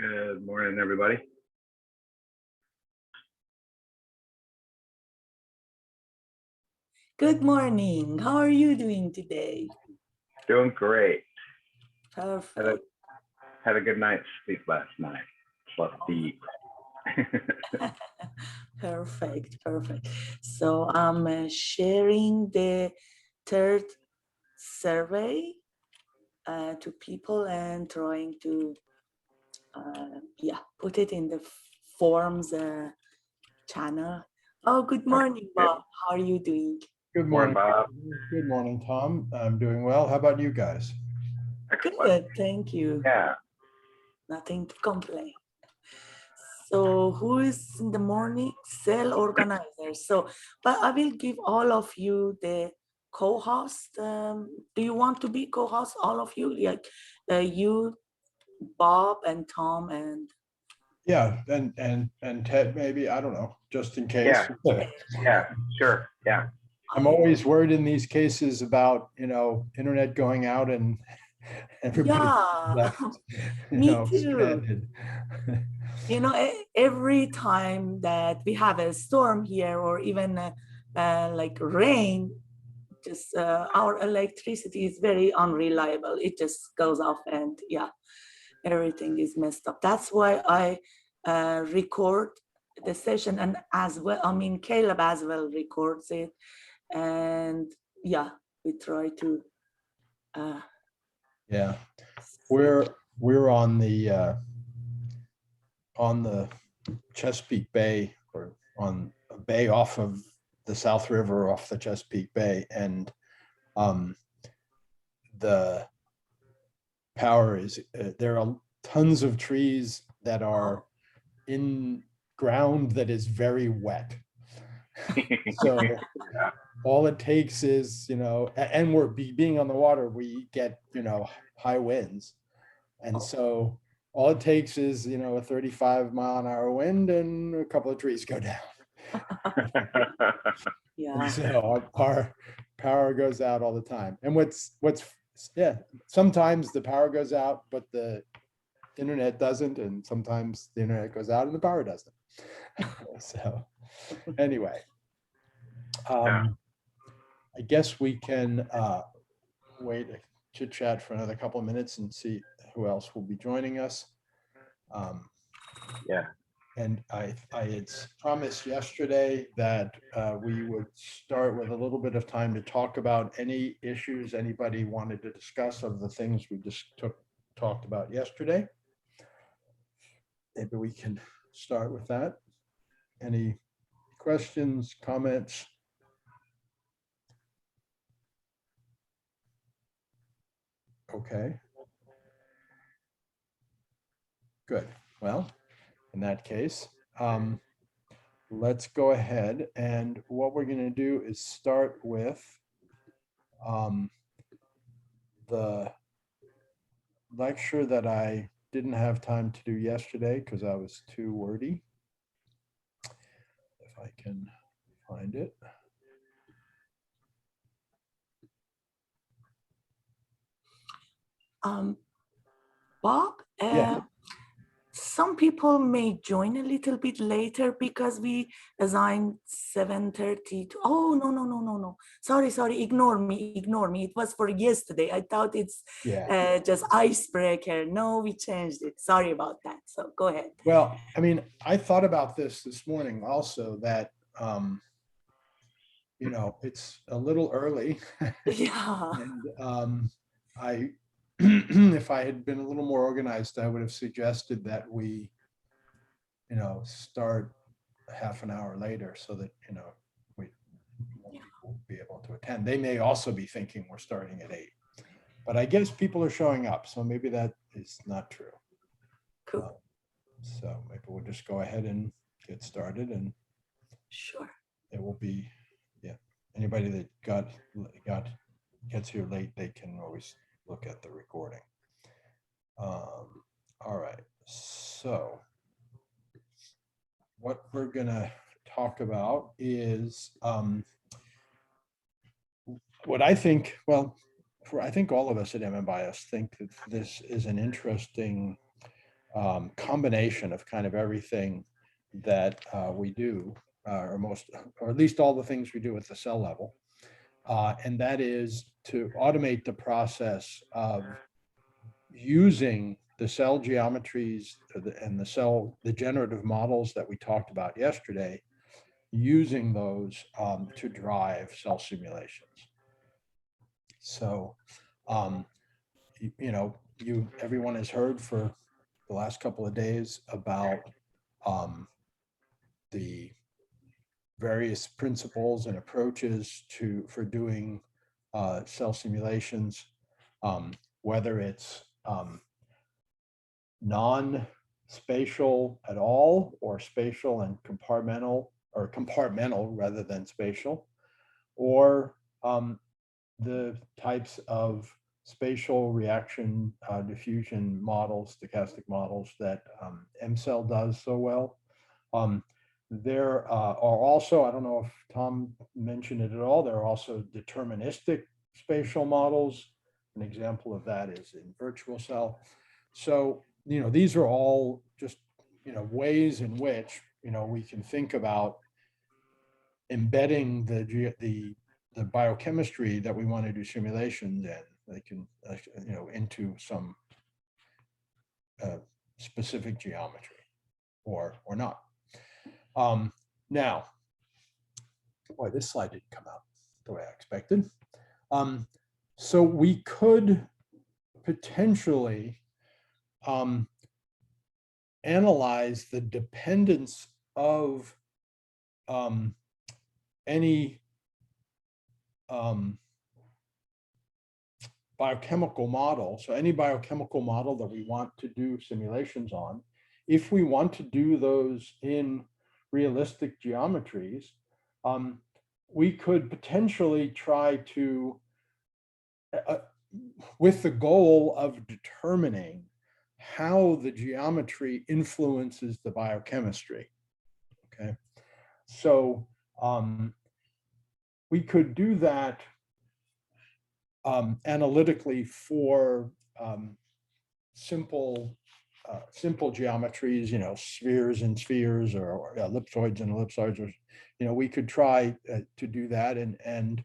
Good morning, everybody. Good morning. How are you doing today? Doing great. Perfect. Had a good night's sleep last night. Slept deep. Perfect. So I'm sharing the third survey to people and trying to put it in the forms channel. Oh, good morning, Bob. How are you doing? Good Morning, morning, Bob. Good morning, Tom. I'm doing well. How about you guys? Excellent. Good, thank you. Yeah. Nothing to complain. So who is in the morning? CellOrganizer. So, but I will give all of you the co-host. Do you want to be co-host, all of you? Like you, Bob, and Tom, and Yeah, and Ted, maybe, I don't know, just in case. Yeah. Sure. Yeah. I'm always worried in these cases about, internet going out and everybody left, me too. stranded. Every time that we have a storm here or even like rain, just our electricity is very unreliable. It just goes off and everything is messed up. That's why I record the session, and as well, Caleb as well records it, and we try to Yeah, we're on the Chesapeake Bay, or on a bay off of the South River off the Chesapeake Bay, and the power is there are tons of trees that are in ground that is very wet. So all it takes is, and we're being on the water, we get, high winds. And so all it takes is, a 35-mile-an-hour wind and a couple of trees go down. And so our power goes out all the time. And sometimes the power goes out, but the internet doesn't, and sometimes the internet goes out and the power doesn't. So anyway, I guess we can wait, chit chat for another couple of minutes and see who else will be joining us. And I had promised yesterday that we would start with a little bit of time to talk about any issues anybody wanted to discuss of the things we just talked about yesterday. Maybe we can start with that. Any questions, comments? Okay. Good. Well, in that case, let's go ahead, and what we're going to do is start with the lecture that I didn't have time to do yesterday because I was too wordy. If I can find it. Bob, some people may join a little bit later because we assigned 7:30 to, oh, no. Sorry, ignore me. It was for yesterday. I thought it's just icebreaker. No, we changed it. Sorry about that. So go ahead. Well, I thought about this morning also, that, it's a little early. Yeah. And if I had been a little more organized, I would have suggested that we, start half an hour later so that, we will be able to attend. They may also be thinking we're starting at 8, but I guess people are showing up, so maybe that is not true. Cool. So maybe we'll just go ahead and get started, and sure, it will be, anybody that gets here late, they can always look at the recording. All right, so what we're gonna talk about is what I think, I think all of us at MMBios think that this is an interesting combination of kind of everything that we do, or at least all the things we do at the cell level. And that is to automate the process of using the cell geometries and the generative models that we talked about yesterday, using those to drive cell simulations. So, everyone has heard for the last couple of days about the various principles and approaches for doing cell simulations, whether it's non-spatial at all, or spatial and compartmental, or compartmental rather than spatial, or the types of spatial reaction diffusion models, stochastic models that MCell does so well. There are also, I don't know if Tom mentioned it at all, there are also deterministic spatial models. An example of that is in virtual cell. So, these are all just, ways in which, we can think about embedding the biochemistry that we want to do simulations in. They can, into some specific geometry or not. Now, boy, this slide didn't come out the way I expected. So we could potentially analyze the dependence of any biochemical model. So any biochemical model that we want to do simulations on, if we want to do those in realistic geometries, we could potentially try to, with the goal of determining how the geometry influences the biochemistry. Okay, so we could do that analytically for simple geometries, spheres and spheres, or ellipsoids and ellipsoids, or we could try to do that and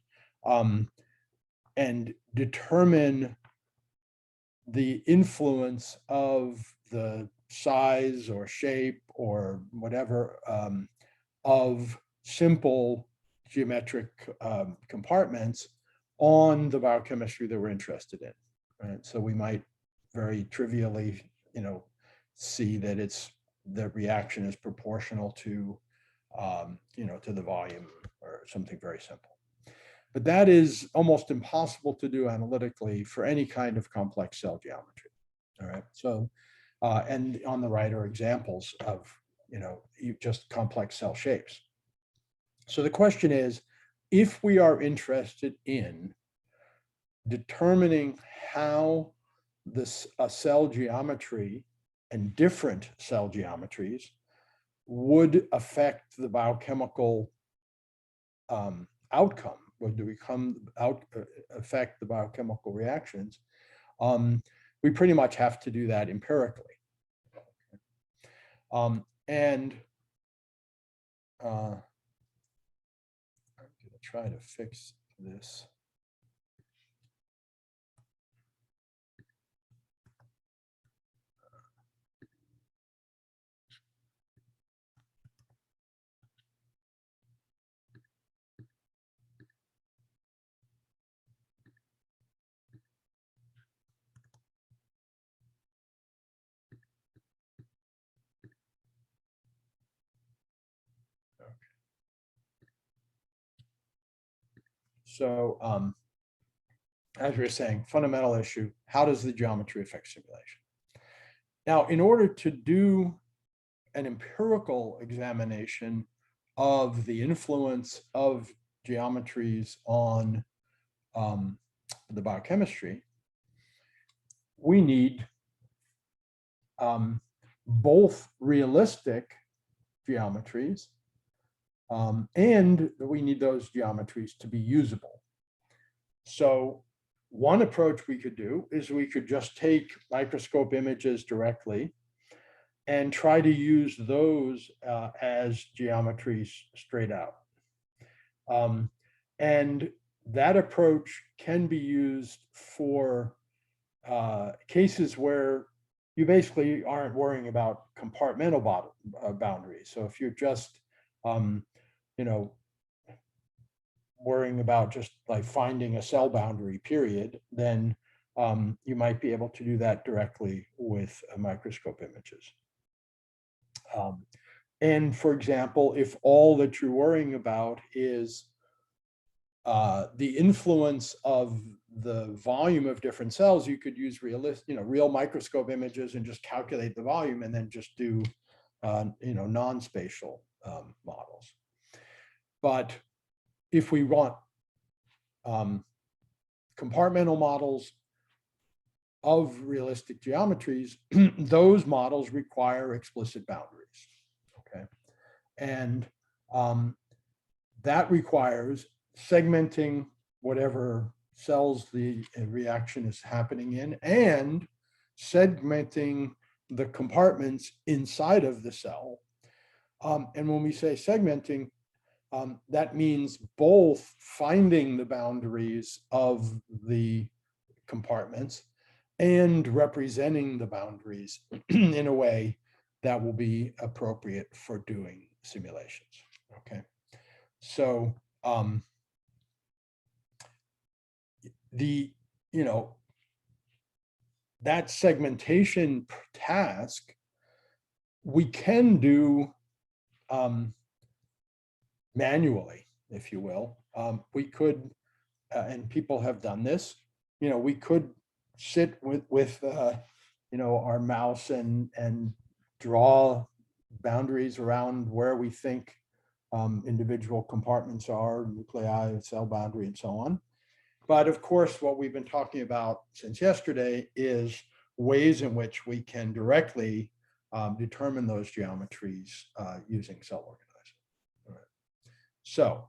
determine the influence of the size or shape or whatever of simple geometric compartments on the biochemistry that we're interested in. Right? So we might very trivially, see that the reaction is proportional to, to the volume, or something very simple. But that is almost impossible to do analytically for any kind of complex cell geometry. All right. So, and on the right are examples of, just complex cell shapes. So the question is, if we are interested in determining how a cell geometry and different cell geometries would affect the biochemical outcome, would affect the biochemical reactions, we pretty much have to do that empirically. And I'm going to try to fix this. So as we were saying, fundamental issue, how does the geometry affect simulation? Now, in order to do an empirical examination of the influence of geometries on the biochemistry, we need both realistic geometries and we need those geometries to be usable. So one approach we could do is we could just take microscope images directly and try to use those as geometries straight out. And that approach can be used for cases where you basically aren't worrying about compartmental boundaries. So if you're just, you know, worrying about just like finding a cell boundary period, then you might be able to do that directly with microscope images. And for example, if all that you're worrying about is the influence of the volume of different cells, you could use real microscope images and just calculate the volume and then just do, non-spatial models. But if we want compartmental models of realistic geometries, those models require explicit boundaries, okay? And that requires segmenting whatever cells the reaction is happening in and segmenting the compartments inside of the cell. And when we say segmenting, that means both finding the boundaries of the compartments and representing the boundaries in a way that will be appropriate for doing simulations, okay? So that segmentation task we can do manually, if you will. We could, and people have done this, we could sit with our mouse and draw boundaries around where we think individual compartments are, nuclei, cell boundary, and so on. But of course, what we've been talking about since yesterday is ways in which we can directly determine those geometries using CellOrganizer. All right. So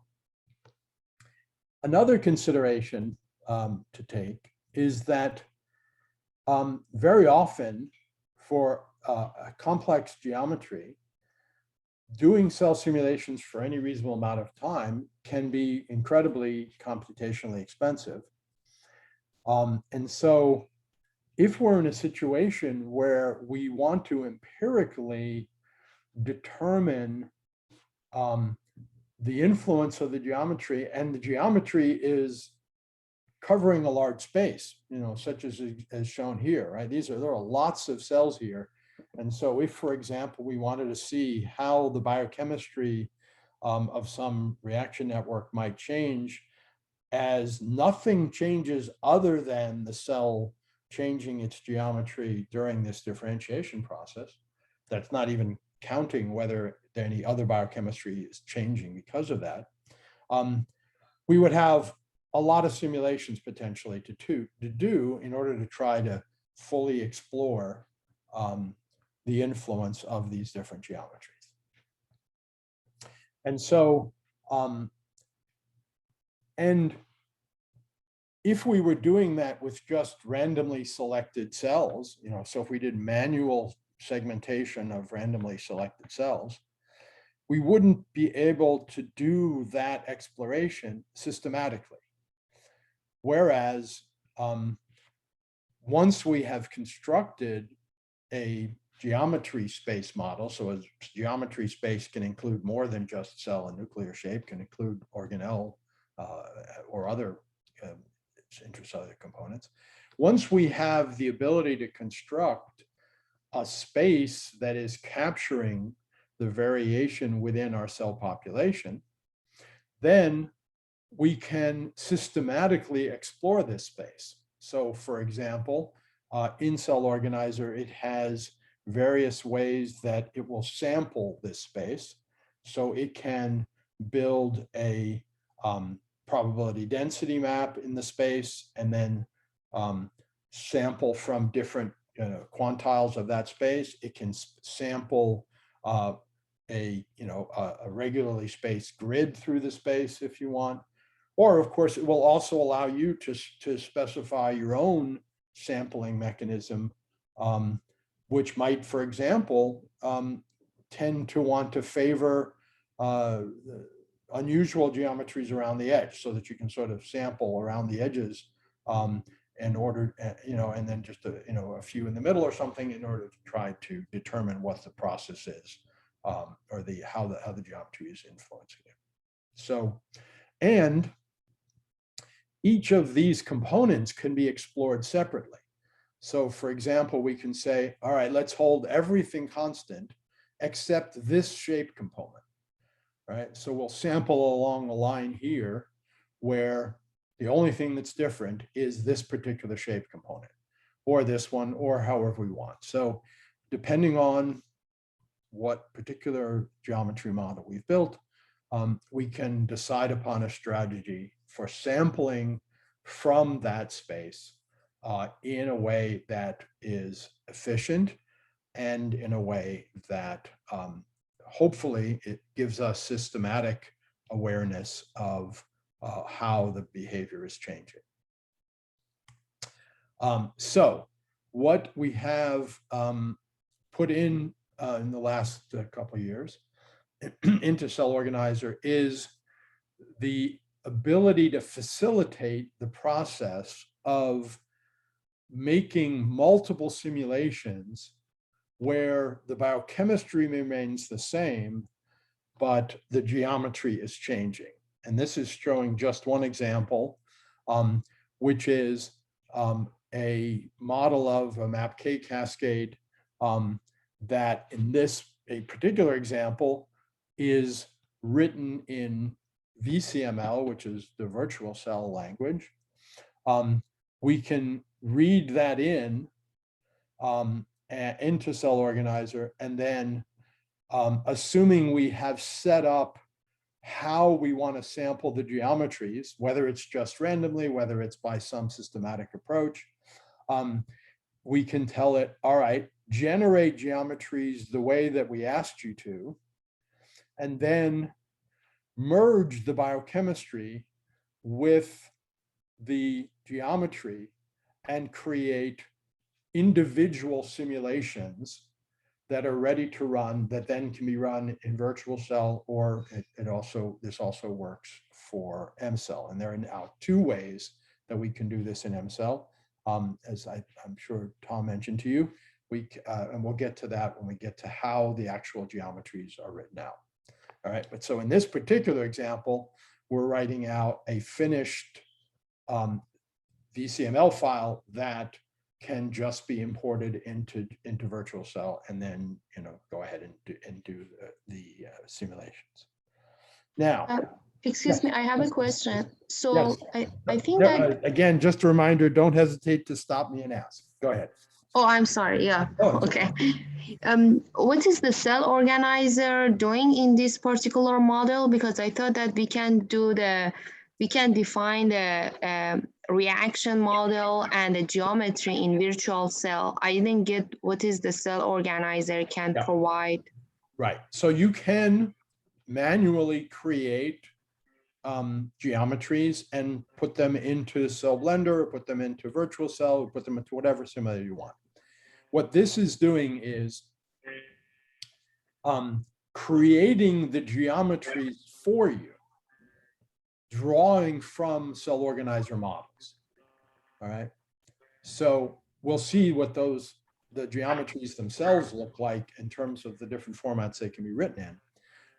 another consideration to take is that very often for a complex geometry, doing cell simulations for any reasonable amount of time can be incredibly computationally expensive. And so if we're in a situation where we want to empirically determine the influence of the geometry, and the geometry is covering a large space, such as shown here, right? There are lots of cells here. And so if, for example, we wanted to see how the biochemistry of some reaction network might change as nothing changes other than the cell changing its geometry during this differentiation process, that's not even counting whether any other biochemistry is changing because of that, we would have a lot of simulations potentially to do in order to try to fully explore the influence of these different geometries. And so, and if we were doing that with just randomly selected cells, so if we did manual segmentation of randomly selected cells, we wouldn't be able to do that exploration systematically. Whereas once we have constructed a geometry space model, so a geometry space can include more than just cell and nuclear shape, can include organelle or other intracellular components. Once we have the ability to construct a space that is capturing the variation within our cell population, then we can systematically explore this space. So for example, in CellOrganizer, it has various ways that it will sample this space. So it can build a probability density map in the space and then sample from different quantiles of that space. It can sample a regularly spaced grid through the space if you want. Or of course, it will also allow you to specify your own sampling mechanism which might, for example, tend to want to favor unusual geometries around the edge, so that you can sort of sample around the edges in order, and then just a few in the middle or something, in order to try to determine what the process is, or how the geometry is influencing it. So, and each of these components can be explored separately. So, for example, we can say, all right, let's hold everything constant except this shape component, right? So we'll sample along a line here where the only thing that's different is this particular shape component, or this one, or however we want. So depending on what particular geometry model we've built, we can decide upon a strategy for sampling from that space in a way that is efficient, and in a way that hopefully it gives us systematic awareness of how the behavior is changing. So what we have put in the last couple of years into CellOrganizer is the ability to facilitate the process of making multiple simulations where the biochemistry remains the same, but the geometry is changing. And this is showing just one example, which is a model of a MAPK cascade that in a particular example is written in VCML, which is the virtual cell language. We can read that into CellOrganizer, and then assuming we have set up how we want to sample the geometries, whether it's just randomly, whether it's by some systematic approach, we can tell it, all right, generate geometries the way that we asked you to, and then merge the biochemistry with the geometry and create individual simulations that are ready to run, that then can be run in virtual cell, or this also works for MCell. And there are now 2 ways that we can do this in MCell. As I'm sure Tom mentioned to you, and we'll get to that when we get to how the actual geometries are written out. All right, but so in this particular example, we're writing out a finished VCML file that can just be imported into virtual cell, and then go ahead and do the simulations. Now, excuse me, I have a question. So yes. I think that again, just a reminder, don't hesitate to stop me and ask. Go ahead. Oh, I'm sorry. Yeah. Oh, okay. What is the CellOrganizer doing in this particular model? Because I thought that we can define the reaction model and the geometry in virtual cell. I didn't get what is the CellOrganizer can provide. Right. So you can manually create geometries and put them into Cell Blender, or put them into virtual cell, or put them into whatever simulator you want. What this is doing is creating the geometries for you, drawing from CellOrganizer models. All right. So we'll see what the geometries themselves look like in terms of the different formats they can be written in.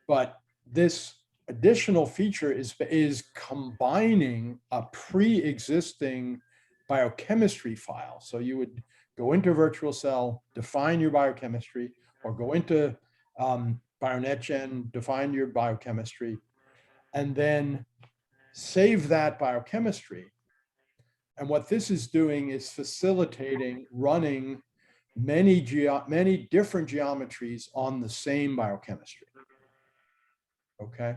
But this additional feature is combining a pre-existing biochemistry file. So you would go into virtual cell, define your biochemistry, or go into BioNetGen, define your biochemistry, and then save that biochemistry. And what this is doing is facilitating running many different geometries on the same biochemistry. Okay,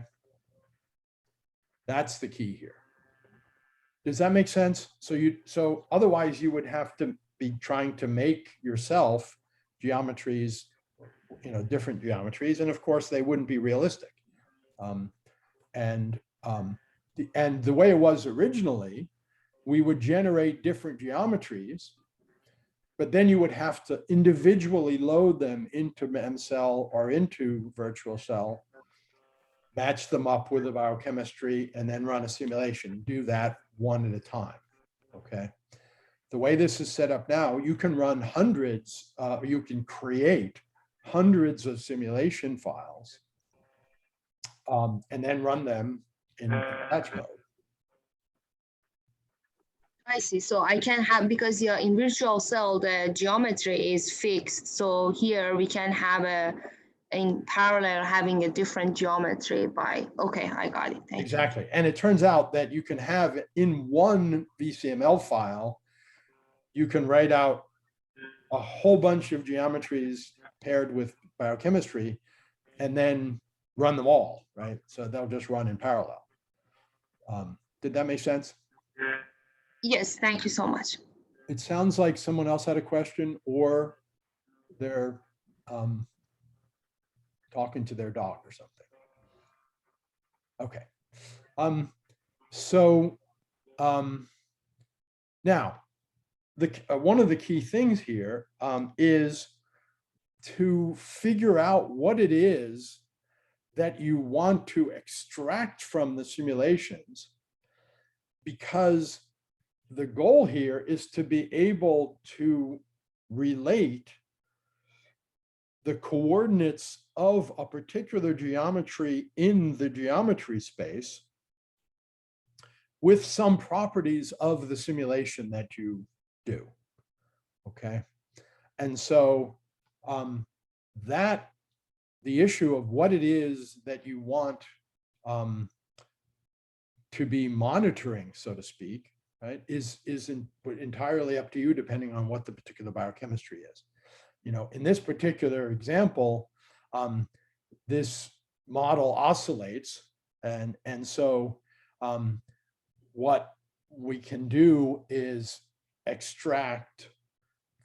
that's the key here. Does that make sense? So otherwise you would have to be trying to make yourself geometries, different geometries, and of course they wouldn't be realistic. And the way it was originally, we would generate different geometries, but then you would have to individually load them into MCell or into virtual cell, match them up with the biochemistry, and then run a simulation. Do that one at a time, okay? The way this is set up now, you can run hundreds, you can create hundreds of simulation files and then run them in batch mode. I see. So I can have, because yeah, in virtual cell, the geometry is fixed. So here we can have in parallel having a different geometry by, okay, I got it. Thank you. Exactly. And it turns out that you can have in one VCML file, you can write out a whole bunch of geometries paired with biochemistry and then run them all, right? So they'll just run in parallel. Did that make sense? Yes, thank you so much. It sounds like someone else had a question, or they're talking to their dog or something. Okay. Now, one of the key things here is to figure out what it is that you want to extract from the simulations, because the goal here is to be able to relate the coordinates of a particular geometry in the geometry space with some properties of the simulation that you do, okay? And so the issue of what it is that you want to be monitoring, so to speak, right, is entirely up to you, depending on what the particular biochemistry is. You know, in this particular example, this model oscillates, and so what we can do is extract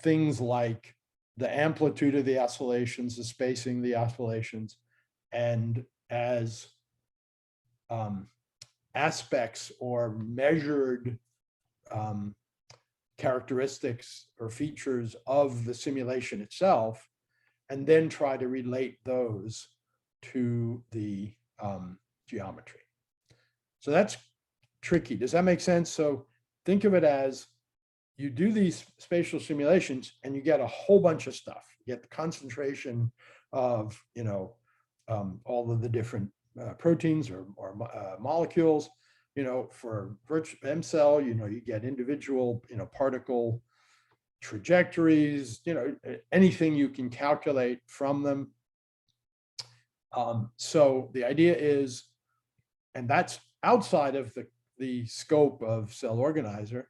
things like the amplitude of the oscillations, the spacing of the oscillations, and as aspects or measured characteristics or features of the simulation itself, and then try to relate those to the geometry. So that's tricky. Does that make sense? So think of it as you do these spatial simulations and you get a whole bunch of stuff. You get the concentration of, you know, all of the different proteins or molecules. You know, for virtual MCell, you know, you get individual, you know, particle trajectories, you know, anything you can calculate from them. So the idea is, and that's outside of the scope of CellOrganizer,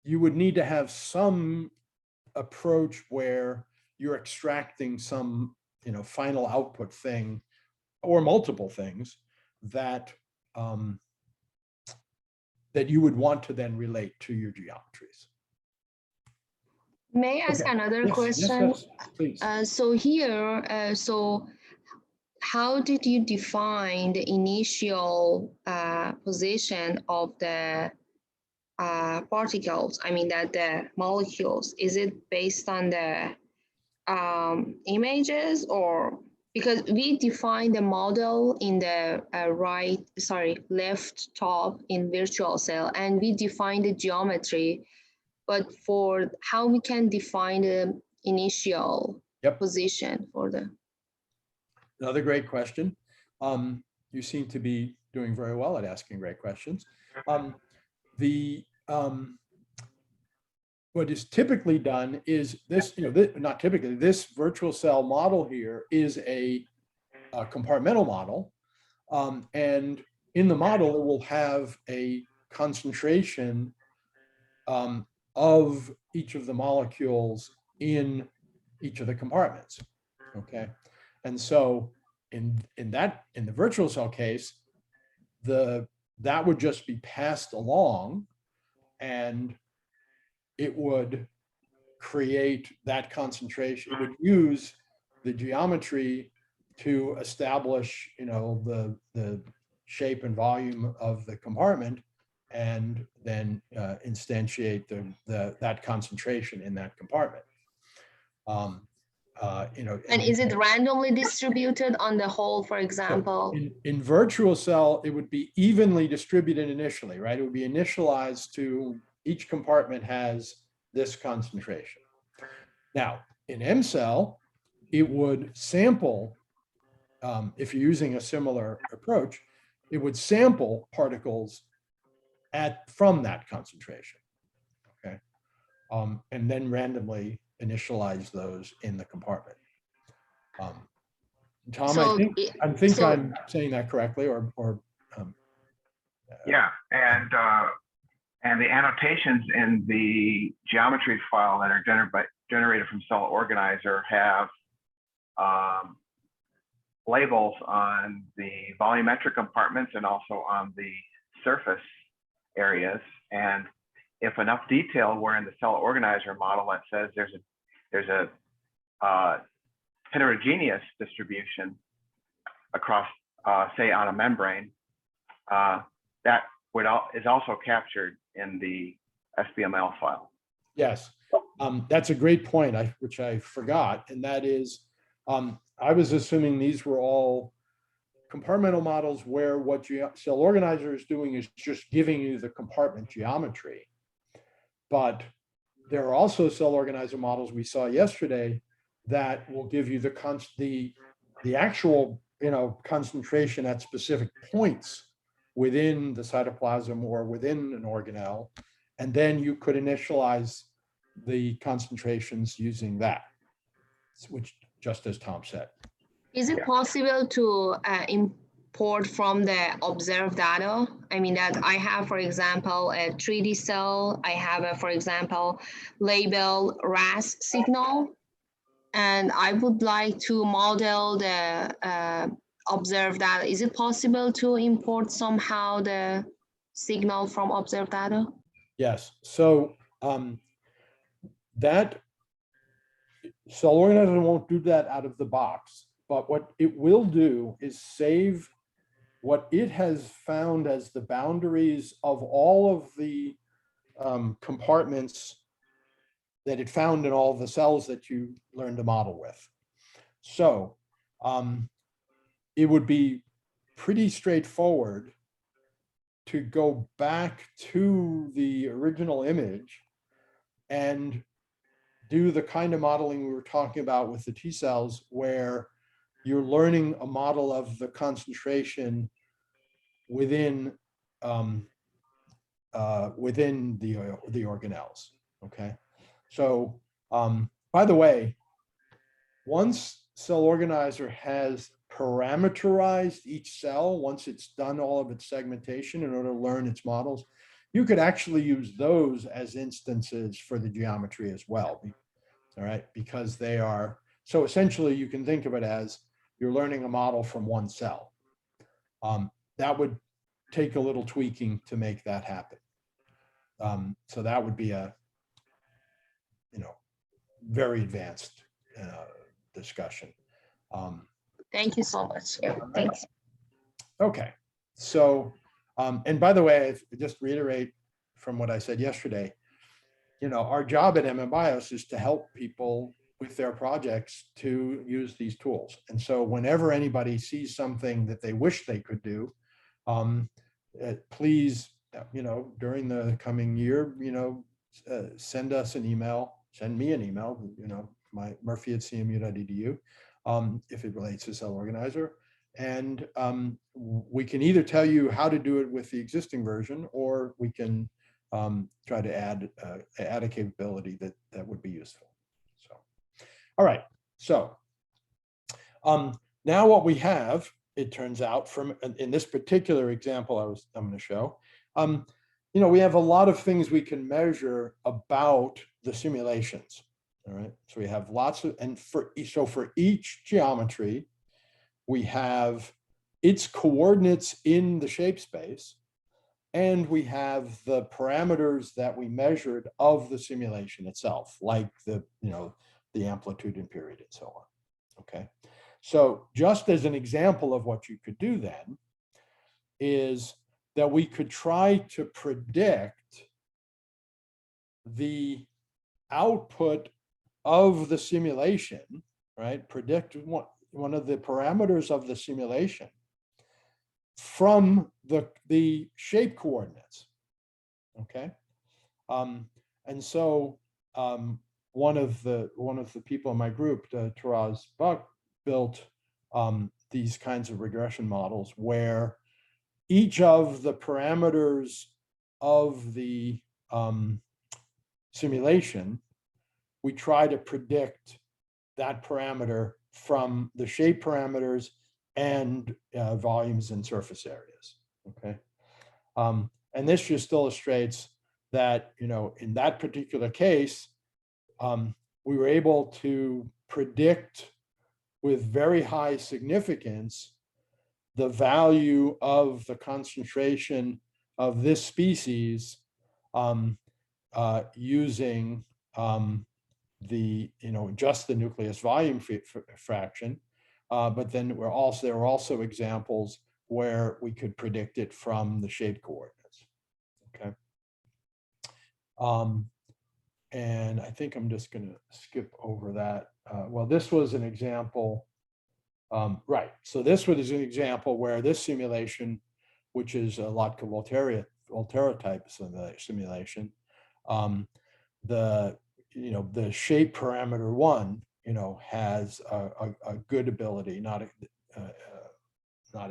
you would need to have some approach where you're extracting some, you know, final output thing or multiple things that that you would want to then relate to your geometries. May I ask another question? Yes, please. So here, so how did you define the initial position of the particles? I mean, that the molecules, is it based on the images, or because we define the model in the left top in virtual cell, and we define the geometry, but for how we can define the initial position for the. Another great question. You seem to be doing very well at asking great questions. What is typically done is this, you know, not typically, this virtual cell model here is a compartmental model. And in the model, it will have a concentration of each of the molecules in each of the compartments, okay? And so in the virtual cell case, that would just be passed along, and it would create that concentration. It would use the geometry to establish, you know, the shape and volume of the compartment, and then instantiate that concentration in that compartment. And is it randomly distributed on the whole, for example? So in virtual cell, it would be evenly distributed initially, right? It would be initialized to each compartment has this concentration. Now, in M-cell, it would sample, if you're using a similar approach, it would sample particles from that concentration, okay? And then randomly initialize those in the compartment. Tom, So I think I'm saying that correctly, Yeah, and the annotations in the geometry file that are generated from CellOrganizer have labels on the volumetric compartments and also on the surface areas. And if enough detail were in the CellOrganizer model that says there's a heterogeneous distribution across, say, on a membrane, that is also captured in the SBML file. Yes, that's a great point, which I forgot, and that is, I was assuming these were all compartmental models where what CellOrganizer is doing is just giving you the compartment geometry. But there are also CellOrganizer models we saw yesterday that will give you the actual concentration at specific points within the cytoplasm or within an organelle, and then you could initialize the concentrations using that, which just as Tom said. Is it possible to import from the observed data? I mean that I have, for example, a 3D cell. I have, for example, label RAS signal, and I would like to model the observed data. Is it possible to import somehow the signal from observed data? Yes. So that CellOrganizer won't do that out of the box, but what it will do is save what it has found as the boundaries of all of the compartments that it found in all the cells that you learned to model with. So it would be pretty straightforward to go back to the original image and do the kind of modeling we were talking about with the T cells, where you're learning a model of the concentration within within the organelles. Okay, so by the way, once CellOrganizer has parameterized each cell, once it's done all of its segmentation in order to learn its models, you could actually use those as instances for the geometry as well. All right, because they are, so essentially you can think of it as you're learning a model from one cell. That would take a little tweaking to make that happen. So that would be a, very advanced discussion. Thank you so much. Yeah, thanks. Okay, so, and by the way, just reiterate from what I said yesterday, our job at MMBios is to help people with their projects to use these tools. And so whenever anybody sees something that they wish they could do, please, during the coming year, send us an email, send me an email, my murphy@cmu.edu, if it relates to CellOrganizer. And we can either tell you how to do it with the existing version, or we can try to add a capability that would be useful. So, all right. So now what we have, it turns out, from in this particular example I'm going to show, we have a lot of things we can measure about the simulations. All right. So we have lots of, and for each geometry, we have its coordinates in the shape space, and we have the parameters that we measured of the simulation itself, like the amplitude and period and so on. Okay. So just as an example of what you could do then is that we could try to predict the output of the simulation, right? Predict one of the parameters of the simulation from the shape coordinates, okay? And so one of the people in my group, Taraz Buck, built these kinds of regression models where each of the parameters of the simulation, we try to predict that parameter from the shape parameters and volumes and surface areas, okay? And this just illustrates that, you know, in that particular case, we were able to predict with very high significance the value of the concentration of this species using the, you know, just the nucleus volume fraction. But then there were also examples where we could predict it from the shape coordinates, okay? And I think I'm just going to skip over that. Well, this was an example, right? So this was an example where this simulation, which is a Lotka-Volterra type simulation, the shape parameter 1, you know, has a good ability, not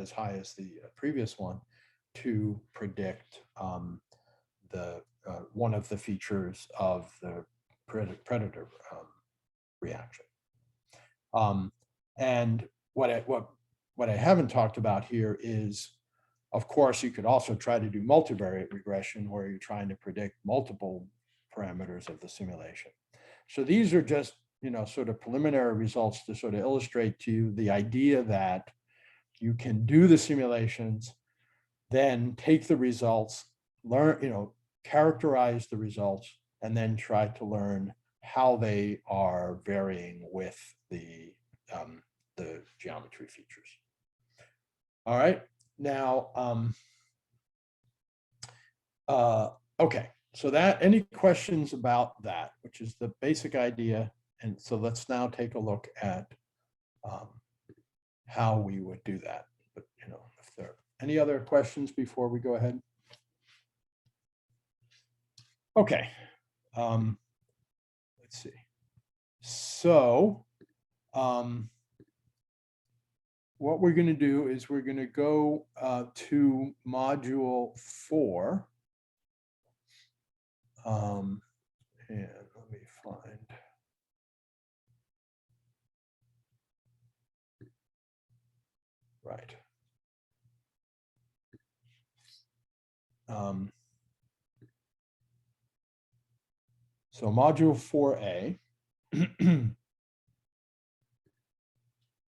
as high as the previous one, to predict one of the features of the predator reaction. And what I haven't talked about here is, of course, you could also try to do multivariate regression where you're trying to predict multiple parameters of the simulation. So these are just, you know, sort of preliminary results to sort of illustrate to you the idea that you can do the simulations, then take the results, learn, you know, characterize the results, and then try to learn how they are varying with the geometry features. All right, now, okay, so any questions about that, which is the basic idea. And so let's now take a look at how we would do that. But, you know, if there are any other questions before we go ahead. Okay, let's see. So what we're going to do is we're going to go to module 4. And let me find. Right. So module 4A.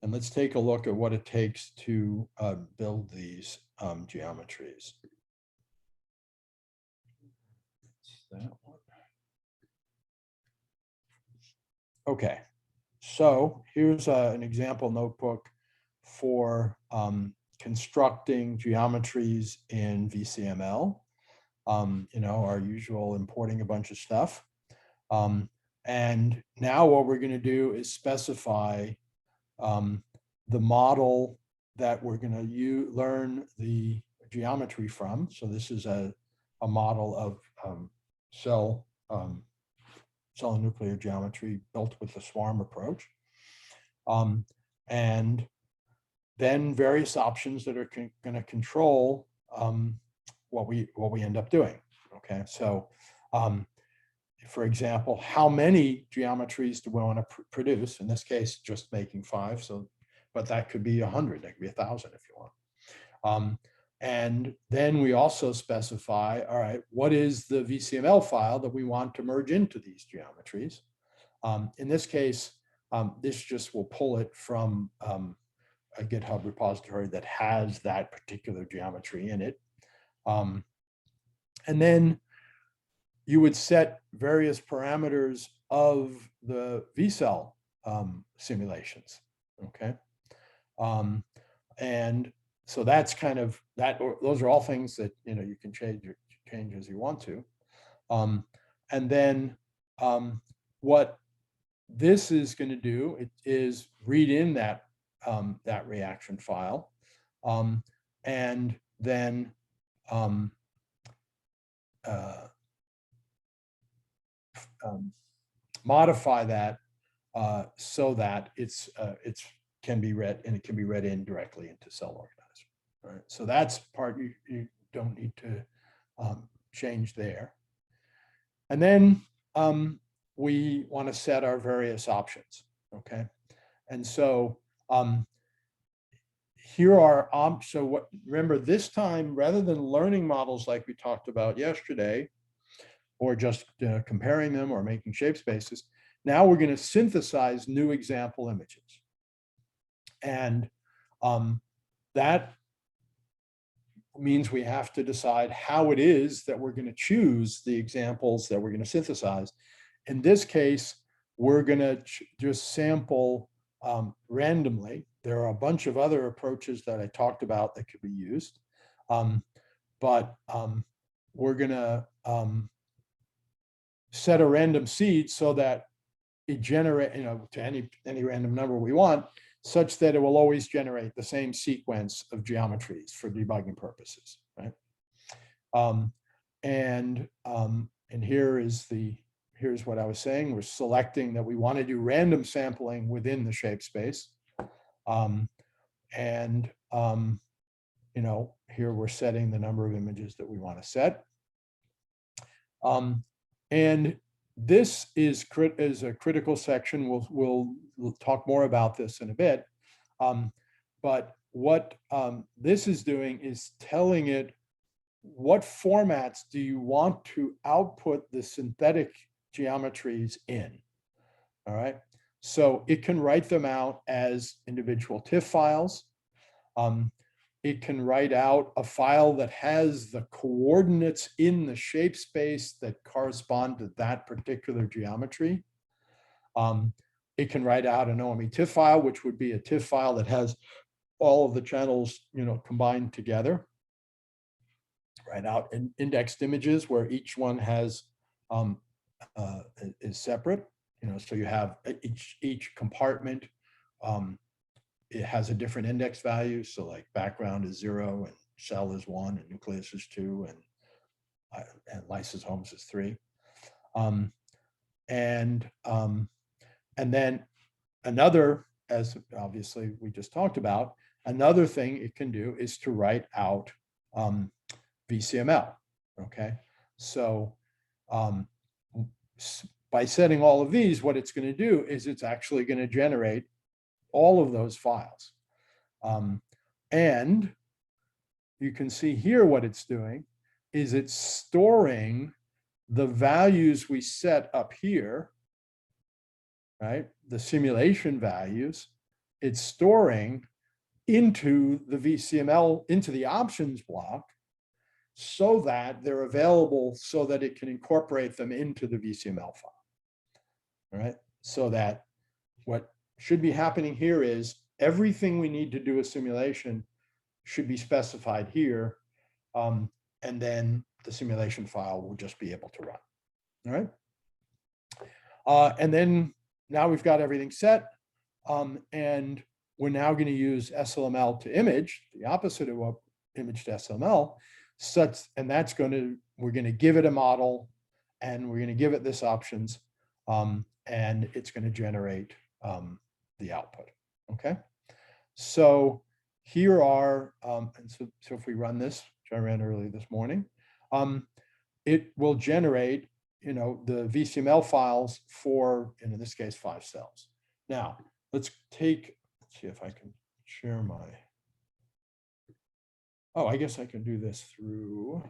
And let's take a look at what it takes to build these geometries. That one. Okay, so here's an example notebook for constructing geometries in VCML. You know, our usual importing a bunch of stuff. And now what we're going to do is specify the model that we're going to learn the geometry from. So this is a model of cell and nuclear geometry built with the swarm approach. And then various options that are going to control what we end up doing. Okay, so for example, how many geometries do we want to produce? In this case, just making 5. So, but that could be 100, that could be 1,000 if you want. And then we also specify, all right, what is the VCML file that we want to merge into these geometries? In this case, this just will pull it from a GitHub repository that has that particular geometry in it. And then you would set various parameters of the VCell simulations, okay? And so that's kind of that, those are all things that, you know, you can change as you want to. And then what this is going to do, it is read in that that reaction file, and then modify that so that it's can be read, and it can be read in directly into CellOrganizer. All right, so that's part you don't need to change there. And then we want to set our various options. Okay, and so here are so what, remember this time, rather than learning models like we talked about yesterday, or just comparing them or making shape spaces, now we're going to synthesize new example images. And that means we have to decide how it is that we're going to choose the examples that we're going to synthesize. In this case, we're going to just sample randomly. There are a bunch of other approaches that I talked about that could be used. But we're going to set a random seed so that it generate, you know, to any random number we want, such that it will always generate the same sequence of geometries for debugging purposes, right? And here's what I was saying. We're selecting that we want to do random sampling within the shape space. You know, here we're setting the number of images that we want to set. And this is a critical section. We'll talk more about this in a bit. But what this is doing is telling it what formats do you want to output the synthetic geometries in. All right. So it can write them out as individual TIFF files. It can write out a file that has the coordinates in the shape space that correspond to that particular geometry. It can write out an OME TIFF file, which would be a TIFF file that has all of the channels, you know, combined together. Write out indexed images where each one has is separate. You know, so you have each compartment. It has a different index value. So like background is 0 and cell is 1 and nucleus is 2 and lysosomes is 3. And then another, as obviously we just talked about, another thing it can do is to write out VCML. Okay, so by setting all of these, what it's going to do is it's actually going to generate all of those files. And you can see here what it's doing is it's storing the values we set up here, right? The simulation values, it's storing into the VCML, into the options block, so that they're available so that it can incorporate them into the VCML file. All right, so that what should be happening here is everything we need to do a simulation should be specified here, and then the simulation file will just be able to run. All right, and then now we've got everything set, and we're now going to use SLML to image, the opposite of what image to SLML, and that's going to, we're going to give it a model, and we're going to give it this options, and it's going to generate the output. Okay, so here are, and so if we run this, which I ran early this morning, it will generate, you know, the VCML files for, in this case, 5 cells. Now let's see if I can share my, oh, I guess I can do this through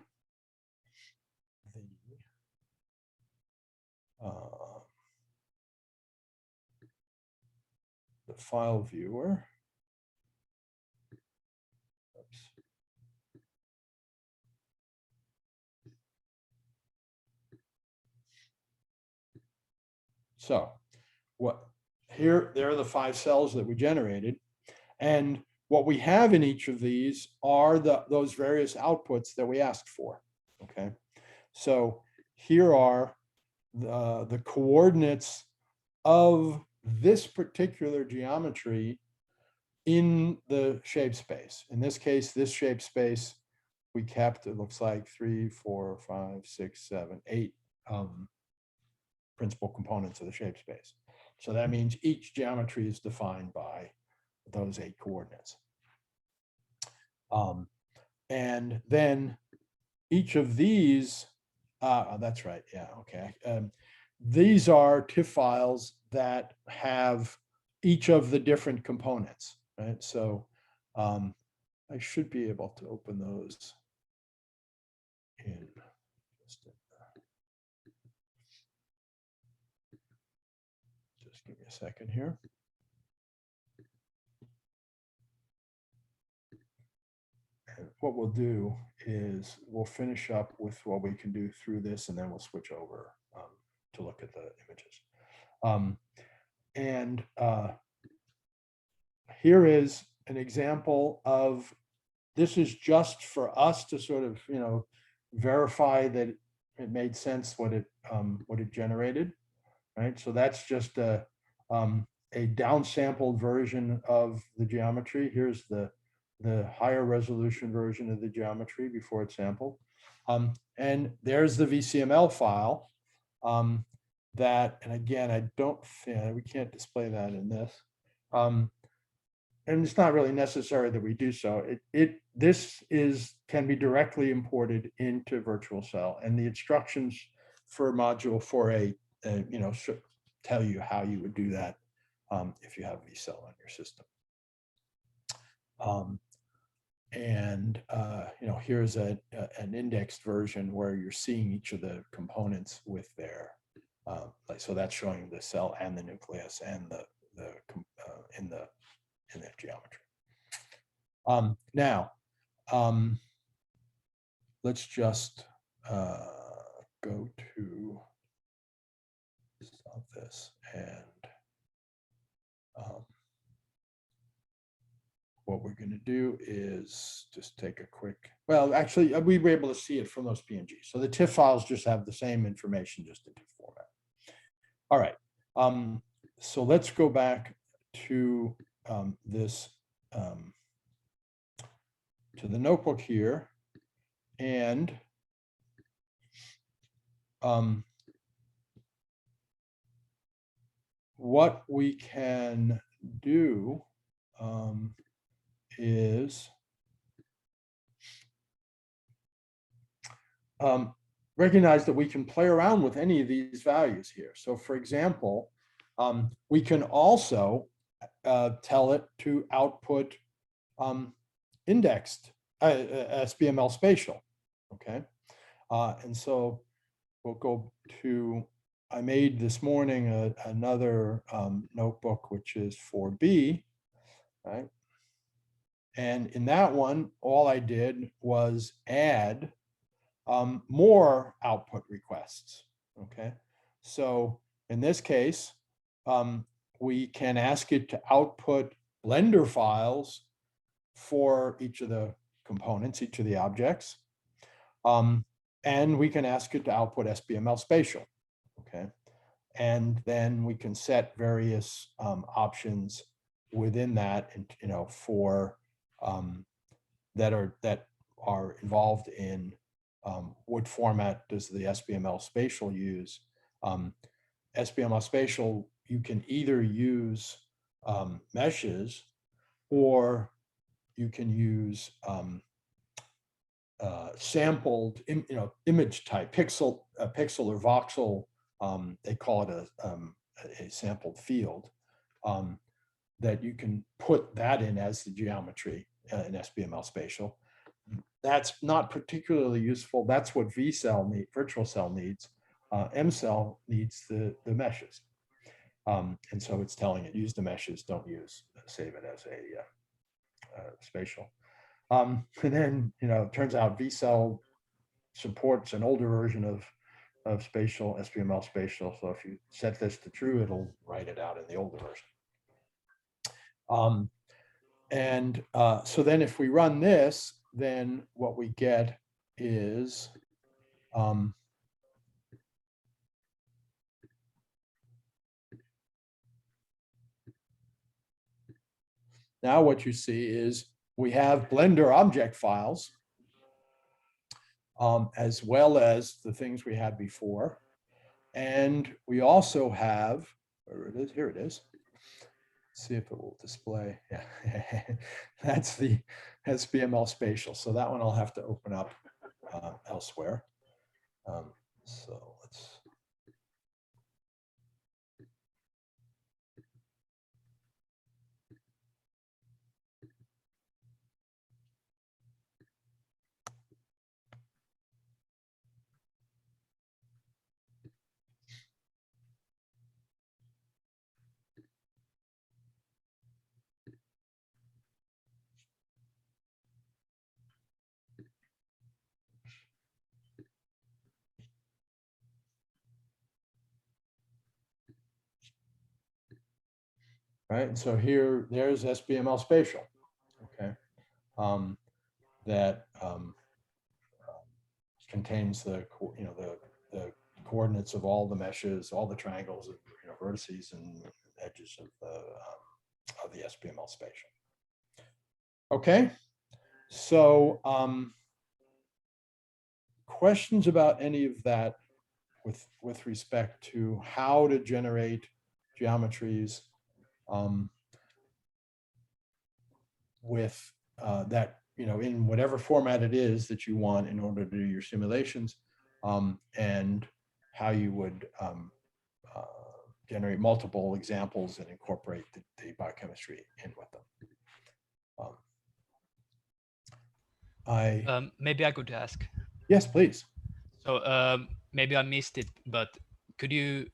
the file viewer. Oops. So there are the 5 cells that we generated. And what we have in each of these are those various outputs that we asked for, okay? So here are the coordinates of this particular geometry in the shape space. In this case, this shape space, we kept, it looks like 3, 4, 5, 6, 7, 8 principal components of the shape space. So that means each geometry is defined by those 8 coordinates. And then each of these, that's right, yeah, okay. These are TIFF files that have each of the different components, right? So I should be able to open those in just give me a second here. And what we'll do is we'll finish up with what we can do through this, and then we'll switch over to look at the images. Here is an example of, this is just for us to sort of, you know, verify that it made sense what it generated, right? So that's just a downsampled version of the geometry. Here's the higher resolution version of the geometry before it's sampled. And there's the VCML file that, and again, I don't think, we can't display that in this. And it's not really necessary that we do so. This can be directly imported into Virtual Cell, and the instructions for module 4.8, you know, should tell you how you would do that if you have vCell on your system. You know, here's an indexed version where you're seeing each of the components with their, so that's showing the cell and the nucleus and in the geometry. Now, let's just go to stop this, and what we're going to do is just take a quick, well, actually, we were able to see it from those PNGs. So the TIFF files just have the same information, just in TIFF format. All right. So let's go back to this, to the notebook here, and what we can do is recognize that we can play around with any of these values here. So for example, we can also tell it to output indexed SBML spatial, okay? And so we'll go to, I made this morning another notebook, which is 4B, right? And in that one, all I did was add more output requests, okay? So in this case, we can ask it to output Blender files for each of the components, each of the objects. And we can ask it to output SBML spatial, okay? And then we can set various options within that, and you know, for that are involved in what format does the SBML spatial use. SBML spatial, you can either use meshes, or you can use sampled, you know, image type, pixel or voxel. They call it a sampled field, that you can put that in as the geometry in SBML spatial. That's not particularly useful. That's what Virtual Cell needs. MCell needs the meshes. And so it's telling it, use the meshes, don't save it as a spatial. And then, you know, it turns out vCell supports an older version of spatial, SBML spatial. So if you set this to true, it'll write it out in the older version. And so then if we run this, then what we get is now what you see is we have Blender object files, as well as the things we had before. And we also have, where it is, here it is. Let's see if it will display. Yeah, that's the SBML spatial. So that one I'll have to open up elsewhere. So let's. Right, and so here, there's SBML spatial, okay, that contains the the coordinates of all the meshes, all the triangles, vertices and edges of the SBML spatial. Okay, so questions about any of that with respect to how to generate geometries with that, in whatever format it is that you want in order to do your simulations, and how you would generate multiple examples and incorporate the biochemistry in with them. Maybe I could ask. Yes, please. So maybe I missed it, but could you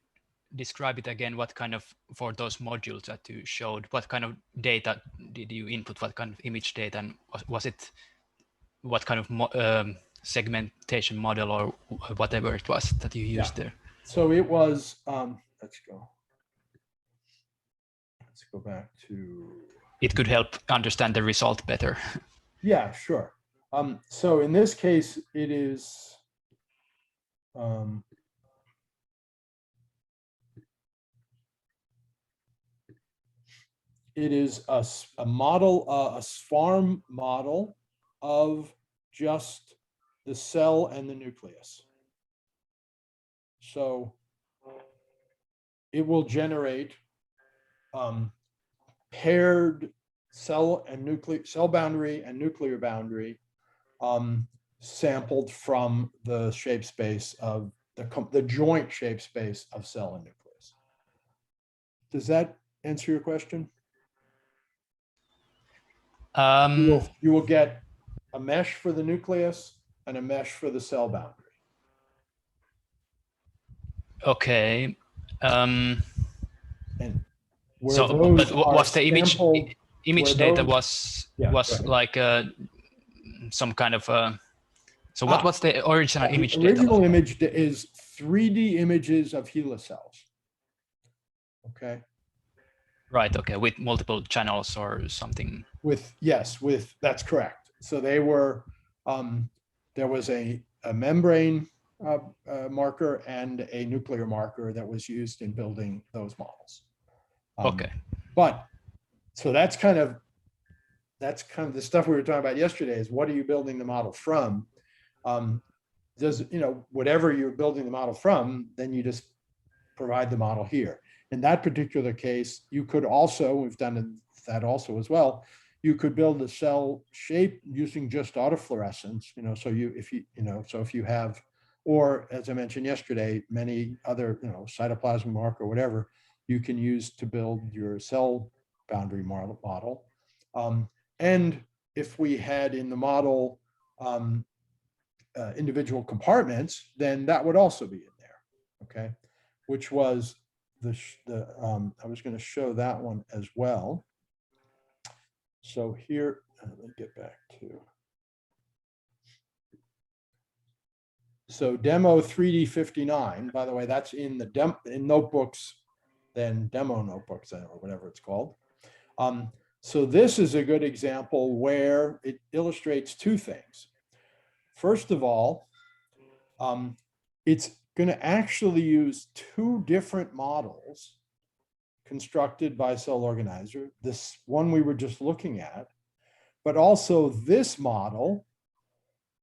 describe it again? What kind of, for those modules that you showed, what kind of data did you input? What kind of image data, and was it what kind of segmentation model or whatever it was that you used there? So it was, let's go back to. It could help understand the result better. Yeah, sure. So in this case, it is, a model, a SFARM model of just the cell and the nucleus. So it will generate paired cell boundary and nuclear boundary sampled from the shape space of the joint shape space of cell and nucleus. Does that answer your question? You will get a mesh for the nucleus and a mesh for the cell boundary. Okay. And so, but was the image data was like some kind of so what was the original image data? The original image is 3D images of HeLa cells. Okay. Right. Okay. With multiple channels or something. That's correct. So they were, there was a membrane marker and a nuclear marker that was used in building those models. Okay. But so that's kind of the stuff we were talking about yesterday, is what are you building the model from? Does, whatever you're building the model from, then you just provide the model here. In that particular case, you could also, we've done that also as well, you could build a cell shape using just autofluorescence, so if you have, or as I mentioned yesterday, many other, cytoplasm mark or whatever, you can use to build your cell boundary model. And if we had in the model individual compartments, then that would also be in there, okay? Which was I was going to show that one as well. So here, let me get back to. So demo 3D59, by the way, that's in the in notebooks, then demo notebooks or whatever it's called. So this is a good example where it illustrates two things. First of all, it's going to actually use two different models constructed by CellOrganizer, this one we were just looking at, but also this model,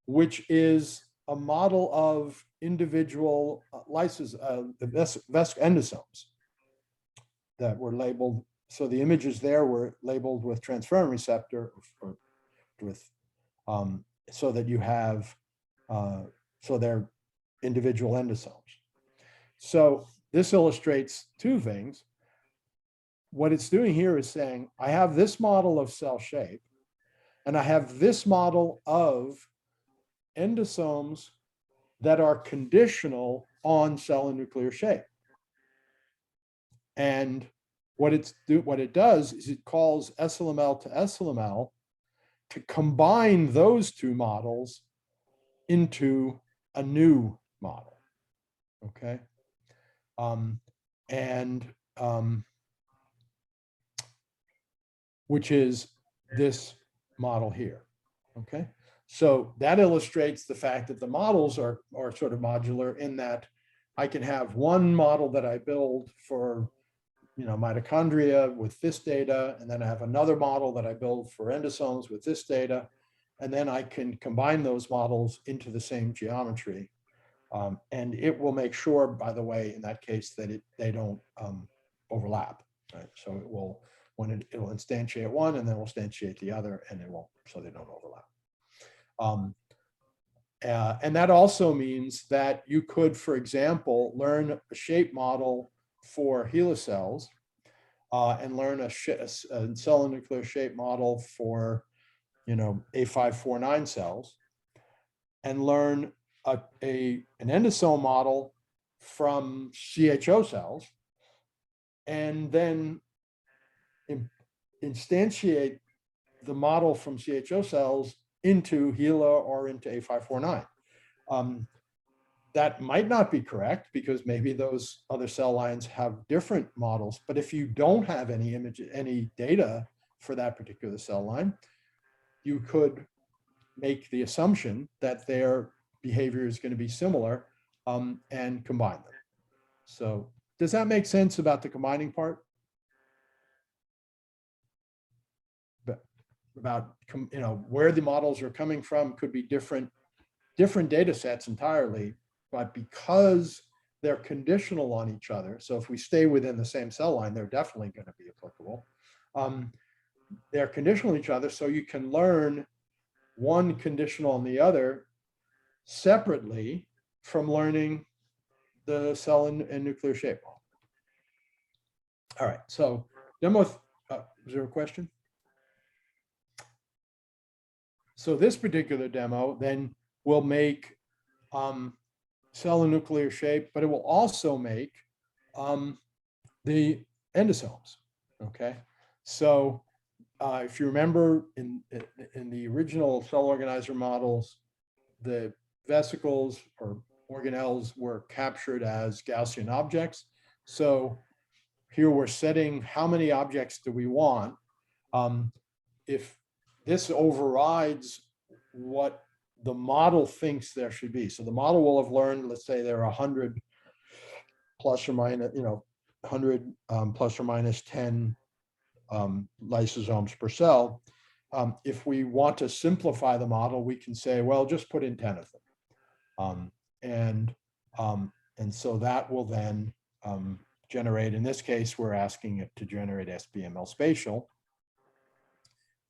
which is a model of individual lyses, endosomes that were labeled. So the images there were labeled with transferrin receptor, or with so that you have so they're individual endosomes. So this illustrates two things. What it's doing here is saying, I have this model of cell shape, and I have this model of endosomes that are conditional on cell and nuclear shape. And what it does is it calls SLML to SLML to combine those two models into a new model. Okay. Which is this model here. Okay. So that illustrates the fact that the models are sort of modular, in that I can have one model that I build for, mitochondria with this data, and then I have another model that I build for endosomes with this data, and then I can combine those models into the same geometry. And it will make sure, by the way, in that case, that they don't overlap. Right? So it will, it'll instantiate one, and then we'll instantiate the other, and it won't, so they don't overlap. And that also means that you could, for example, learn a shape model for HeLa cells, and learn a cell and nuclear shape model for, A549 cells, and learn an endosome model from CHO cells, and then instantiate the model from CHO cells into HeLa or into A549. That might not be correct, because maybe those other cell lines have different models. But if you don't have any data for that particular cell line, you could make the assumption that their behavior is going to be similar, and combine them. So does that make sense about the combining part? About where the models are coming from could be different data sets entirely, but because they're conditional on each other, so if we stay within the same cell line, they're definitely going to be applicable. They're conditional on each other, so you can learn one conditional on the other separately from learning the cell and nuclear shape model. All right, so demo, is there a question? So this particular demo then will make cell and nuclear shape, but it will also make the endosomes. Okay, so if you remember in the original CellOrganizer models, the vesicles or organelles were captured as Gaussian objects. So here we're setting how many objects do we want. If this overrides what the model thinks there should be. So the model will have learned, let's say there are 100 plus or minus, 100 plus or minus 10 lysosomes per cell. If we want to simplify the model, we can say, well, just put in 10 of them. And so that will then generate, in this case, we're asking it to generate SBML spatial.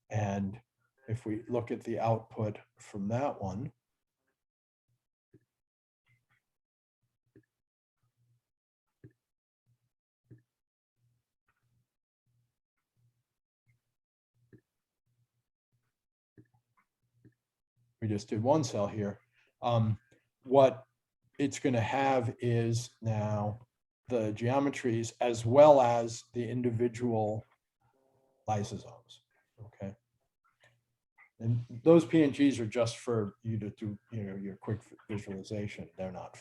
And if we look at the output from that one, we just did one cell here. What it's going to have is now the geometries as well as the individual lysosomes. Okay. And those PNGs are just for you to do, your quick visualization. They're not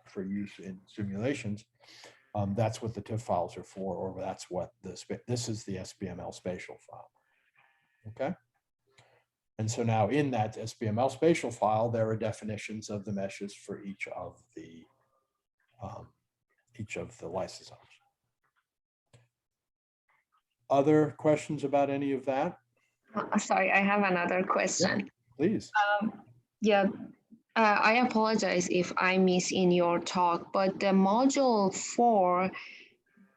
for use in simulations. That's what the TIFF files are for, or that's what this is the SBML spatial file. Okay. And so now in that SBML spatial file, there are definitions of the meshes for each of the lysosomes. Other questions about any of that? Sorry, I have another question. Please. Yeah, I apologize if I miss in your talk, but the module 4,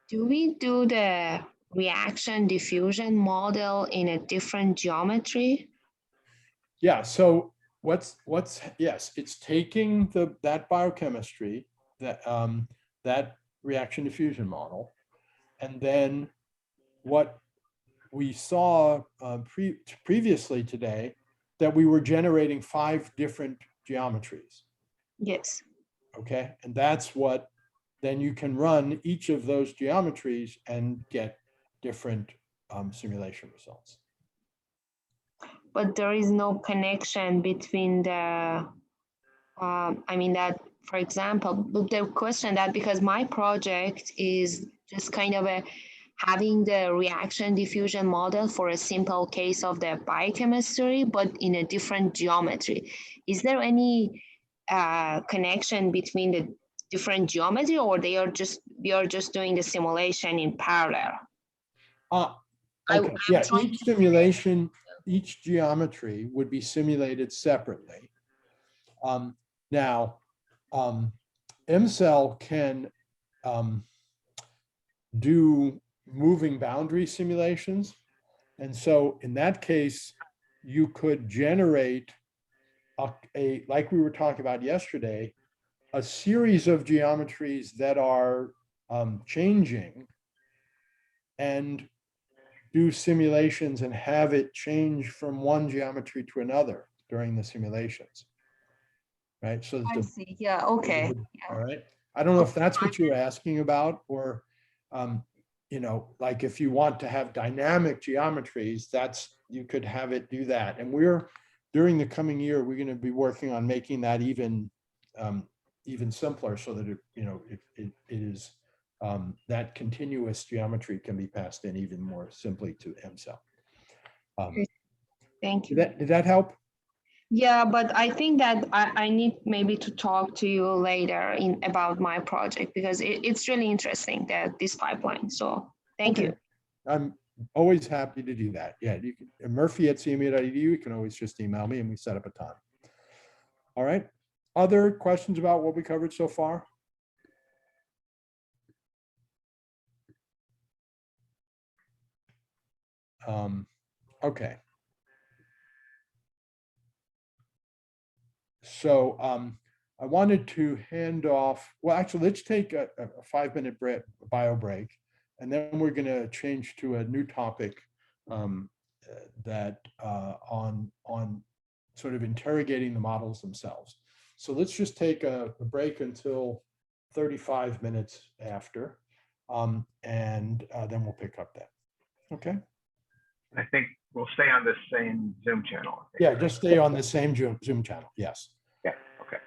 do we do the reaction diffusion model in a different geometry? Yeah, so yes, it's taking that biochemistry, that reaction diffusion model, and then what we saw previously today, that we were generating 5 different geometries. Yes. Okay, and that's what then you can run each of those geometries and get different simulation results. But there is no connection between the, I mean that, for example, the question that because my project is just kind of having the reaction diffusion model for a simple case of the biochemistry, but in a different geometry. Is there any connection between the different geometry, or we are just doing the simulation in parallel? Okay, yeah, each simulation, each geometry would be simulated separately. Now, MCell can do moving boundary simulations. And so in that case, you could generate like we were talking about yesterday, a series of geometries that are changing, and do simulations and have it change from one geometry to another during the simulations. Right. So I see. Yeah. Okay. All right. I don't know if that's what you're asking about, or, like if you want to have dynamic geometries, you could have it do that. And during the coming year, we're going to be working on making that even simpler, so that it is that continuous geometry can be passed in even more simply to MCell. Thank you. Did that help? Yeah, but I think that I need maybe to talk to you later about my project, because it's really interesting, this pipeline. So thank you. I'm always happy to do that. Yeah, you can, Murphy@cmu.edu. You can always just email me and we set up a time. All right. Other questions about what we covered so far? Okay. So I wanted to hand off, well, actually, let's take a 5-minute bio break, and then we're going to change to a new topic that on sort of interrogating the models themselves. So let's just take a break until 35 minutes after, and then we'll pick up that. Okay. I think we'll stay on this same Zoom channel. Yeah, just stay on the same Zoom channel. Yes. Yeah. Okay.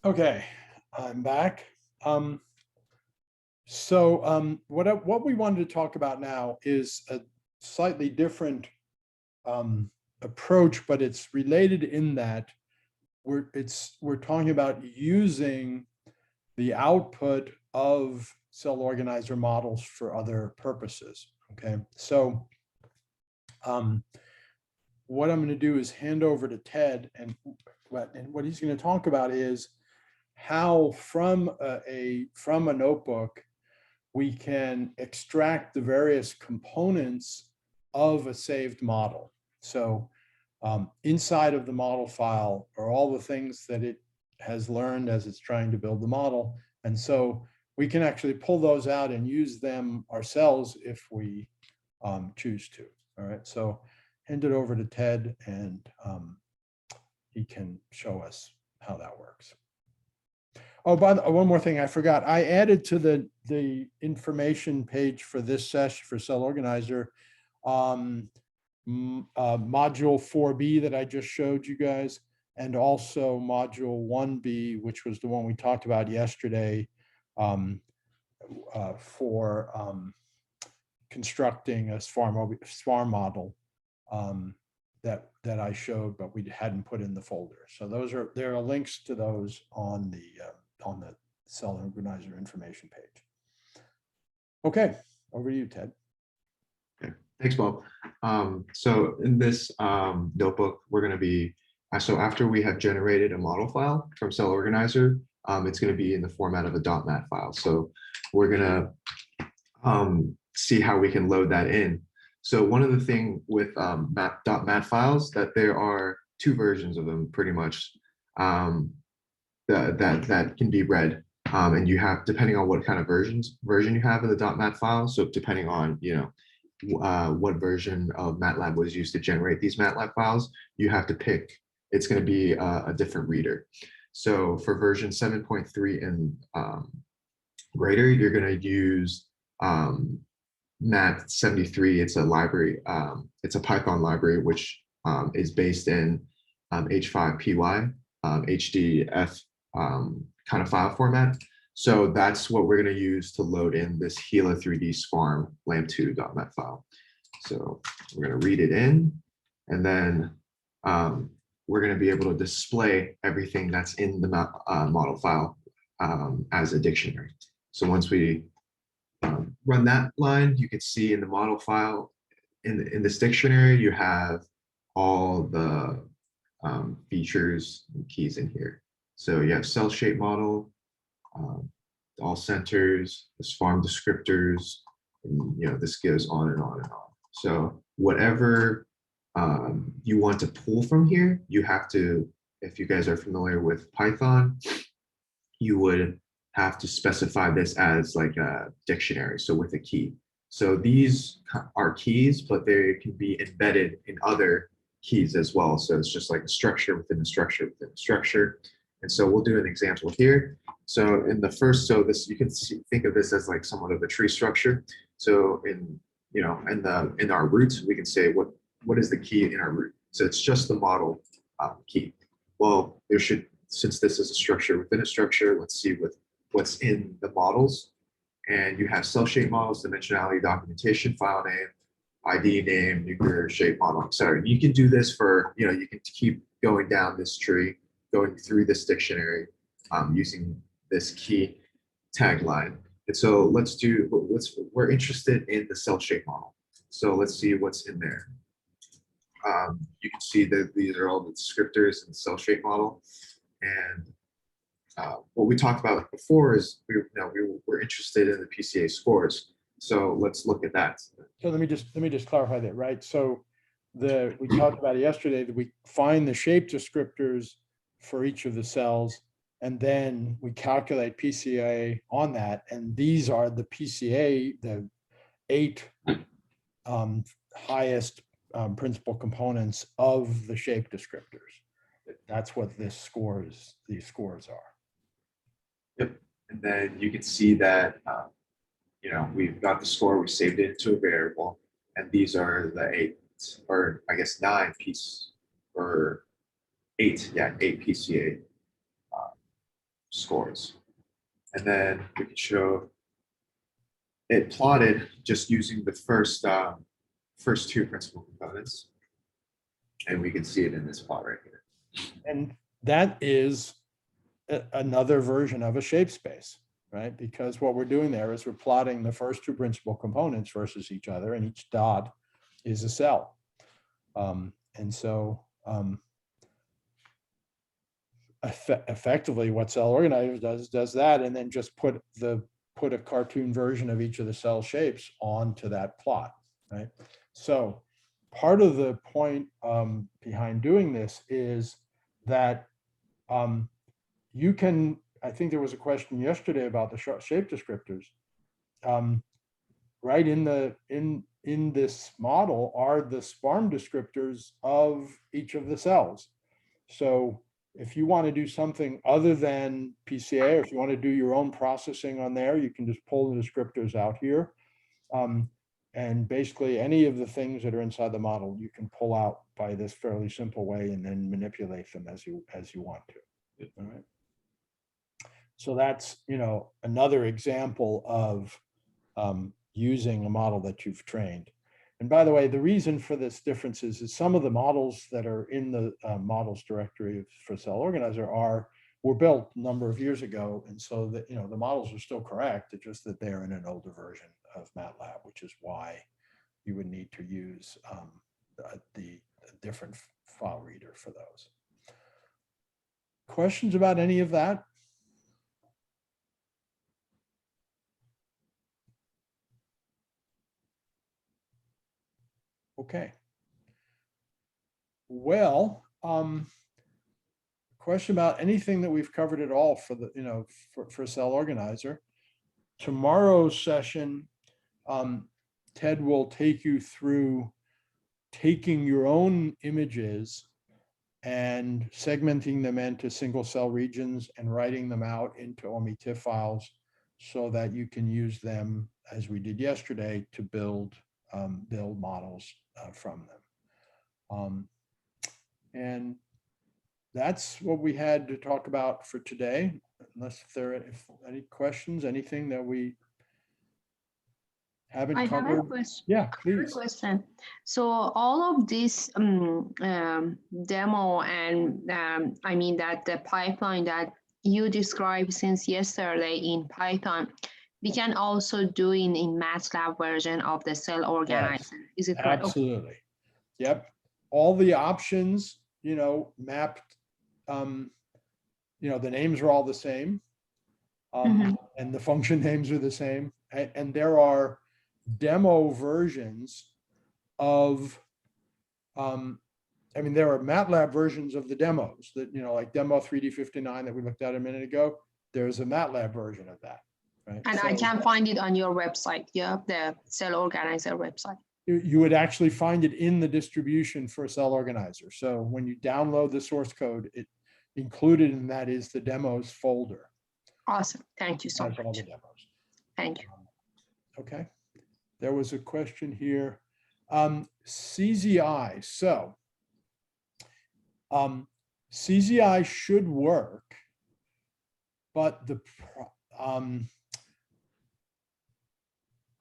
Okay, I'm back. What we wanted to talk about now is a slightly different approach, but it's related in that we're talking about using the output of CellOrganizer models for other purposes. Okay, so what I'm going to do is hand over to Ted, and what he's going to talk about is how from a notebook we can extract the various components of a saved model. So inside of the model file are all the things that it has learned as it's trying to build the model. And so we can actually pull those out and use them ourselves if we choose to. All right, so hand it over to Ted, and he can show us how that works. Oh, one more thing I forgot. I added to the information page for this session for CellOrganizer module 4B that I just showed you guys, and also module 1B, which was the one we talked about yesterday for constructing a swarm model that I showed, but we hadn't put in the folder. So there are links to those on the CellOrganizer information page. Okay, over to you, Ted. Okay, thanks, Bob. So in this notebook, we're going to be, so after we have generated a model file from CellOrganizer, it's going to be in the format of a .mat file. So we're going to see how we can load that in. So one of the things with .mat files, that there are two versions of them pretty much that can be read. And you have, depending on what kind of version you have of the .mat file, so depending on, what version of MATLAB was used to generate these MATLAB files, you have to pick, it's going to be a different reader. So for version 7.3 and greater, you're going to use MAT73. It's a library, it's a Python library, which is based in H5PY, HDF kind of file format. So that's what we're going to use to load in this Gila 3D Swarm lamp2.mat file. So we're going to read it in, and then we're going to be able to display everything that's in the model file as a dictionary. So once we run that line, you can see in the model file, in this dictionary, you have all the features and keys in here. So you have cell shape model, all centers, the swarm descriptors, and this goes on and on and on. So whatever you want to pull from here, you have to, if you guys are familiar with Python, you would have to specify this as like a dictionary, so with a key. So these are keys, but they can be embedded in other keys as well. So it's just like a structure within a structure within a structure. And so we'll do an example here. So in the first, so this, you can think of this as like somewhat of a tree structure. So in our root, we can say what is the key in our root. So it's just the model key. Well, there should, since this is a structure within a structure, let's see what's in the models. And you have cell shape models, dimensionality, documentation, file name, ID name, nuclear shape model, etc. You can do this for, you can keep going down this tree, going through this dictionary, using this key tagline. And so we're interested in the cell shape model. So let's see what's in there. You can see that these are all the descriptors in the cell shape model. And what we talked about before is we're interested in the PCA scores. So let's look at that. So let me just clarify that, right? So we talked about it yesterday, that we find the shape descriptors for each of the cells, and then we calculate PCA on that. And these are the PCA, the 8 highest principal components of the shape descriptors. That's what these scores are. Yep. And then you can see that, we've got the score, we saved it into a variable, and these are the 8, or I guess 9 piece, or 8 PCA scores. And then we can show it plotted just using the first two principal components. And we can see it in this plot right here. And that is another version of a shape space, right? Because what we're doing there is we're plotting the first two principal components versus each other, and each dot is a cell. And so effectively what CellOrganizer does that, and then just put a cartoon version of each of the cell shapes onto that plot, right? So part of the point behind doing this is that you can, I think there was a question yesterday about the shape descriptors. Right in this model are the SPARM descriptors of each of the cells. So if you want to do something other than PCA, or if you want to do your own processing on there, you can just pull the descriptors out here. And basically any of the things that are inside the model, you can pull out by this fairly simple way and then manipulate them as you want to. All right. So that's, another example of using a model that you've trained. And by the way, the reason for this difference is some of the models that are in the models directory for CellOrganizer were built a number of years ago. And so that, the models are still correct. It's just that they're in an older version of MATLAB, which is why you would need to use the different file reader for those. Questions about any of that? Okay. Well, question about anything that we've covered at all for the, for CellOrganizer. Tomorrow's session, Ted will take you through taking your own images and segmenting them into single cell regions and writing them out into OMI-TIFF files so that you can use them, as we did yesterday, to build models from them. And that's what we had to talk about for today. Unless there are any questions, anything that we haven't covered. I have a question. Yeah, please. Question. So all of this demo and I mean that the pipeline that you described since yesterday in Python, we can also do in MATLAB version of the CellOrganizer. Yes, is it correct? absolutely. Yep. All the options, mapped, the names are all the same. And the function names are the same. And there are demo versions of, there are MATLAB versions of the demos that, like demo 3D59 that we looked at a minute ago. There's a MATLAB version of that. Right? And I can find it on your website, the CellOrganizer website. You would actually find it in the distribution for CellOrganizer. So when you download the source code, it included in that is the demos folder. Awesome. Thank you so much. All the demos. Thank you. Okay. There was a question here. CZI. So CZI should work, but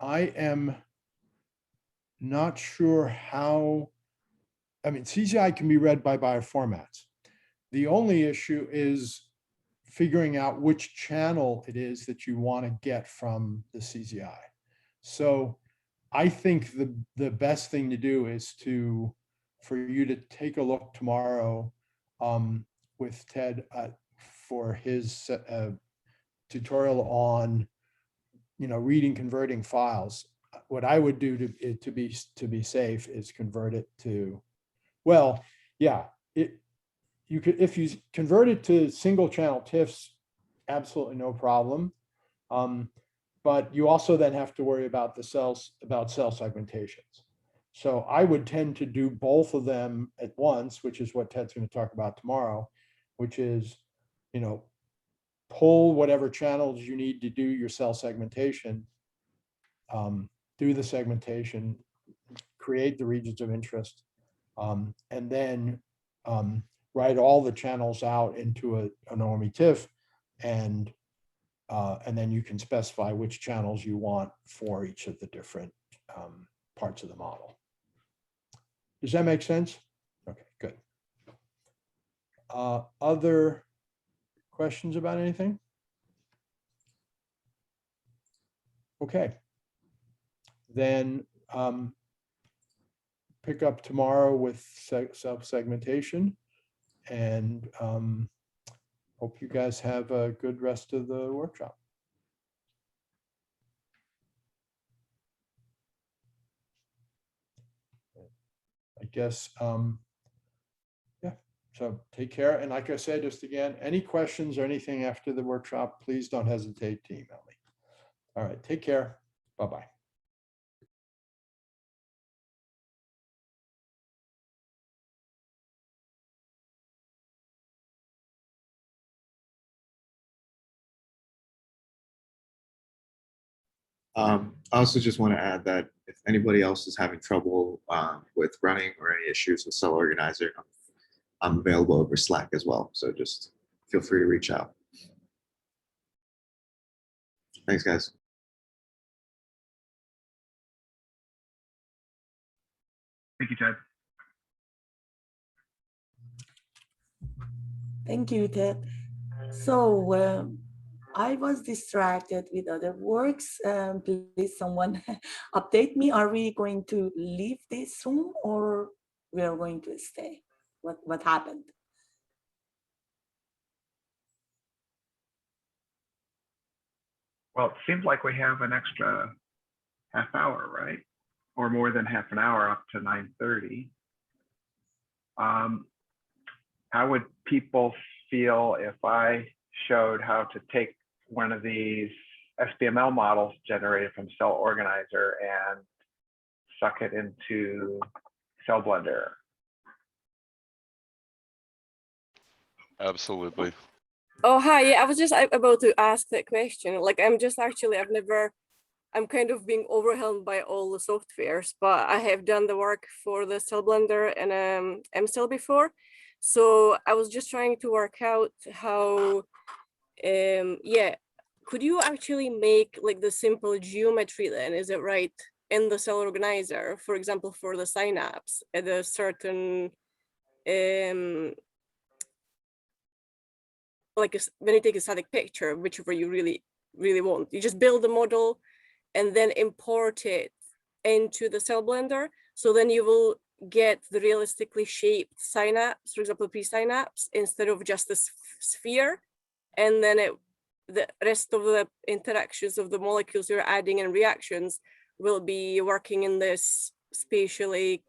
I am not sure how. CZI can be read by bioformats. The only issue is figuring out which channel it is that you want to get from the CZI. So I think the best thing to do is for you to take a look tomorrow with Ted for his tutorial on reading, converting files. What I would do to be safe is convert it to, well, yeah, you could, if you convert it to single channel TIFFs, absolutely no problem. But you also then have to worry about cell segmentations. So I would tend to do both of them at once, which is what Ted's going to talk about tomorrow, which is, pull whatever channels you need to do your cell segmentation, do the segmentation, create the regions of interest, and then write all the channels out into an OMI-TIFF and then you can specify which channels you want for each of the different parts of the model. Does that make sense? Okay, good. Other questions about anything? Okay. Then pick up tomorrow with self-segmentation, and hope you guys have a good rest of the workshop. I guess, yeah, so take care. And like I said, just again, any questions or anything after the workshop, please don't hesitate to email me. All right, take care. Bye-bye. I also just want to add that if anybody else is having trouble with running or any issues with CellOrganizer, I'm available over Slack as well. So just feel free to reach out. Thanks, guys. Thank you, Ted. Thank you, Ted. So I was distracted with other works. Please, someone update me. Are we going to leave this room or we are going to stay? What happened? Well, it seems like we have an extra half hour, right? Or more than half an hour up to 9:30. How would people feel if I showed how to take one of these SBML models generated from CellOrganizer and suck it into CellBlender? Absolutely. Oh, hi. Yeah, I was just about to ask that question. Like, I'm kind of being overwhelmed by all the softwares, but I have done the work for the CellBlender and MCell before. So I was just trying to work out how, yeah, could you actually make like the simple geometry then, is it right, in the CellOrganizer, for example, for the synapse at a certain, like when you take a static picture, whichever you really want, you just build the model and then import it into the CellBlender. So then you will get the realistically shaped synapse, for example, pre-synapse, instead of just a sphere. And then the rest of the interactions of the molecules you're adding and reactions will be working in this spatially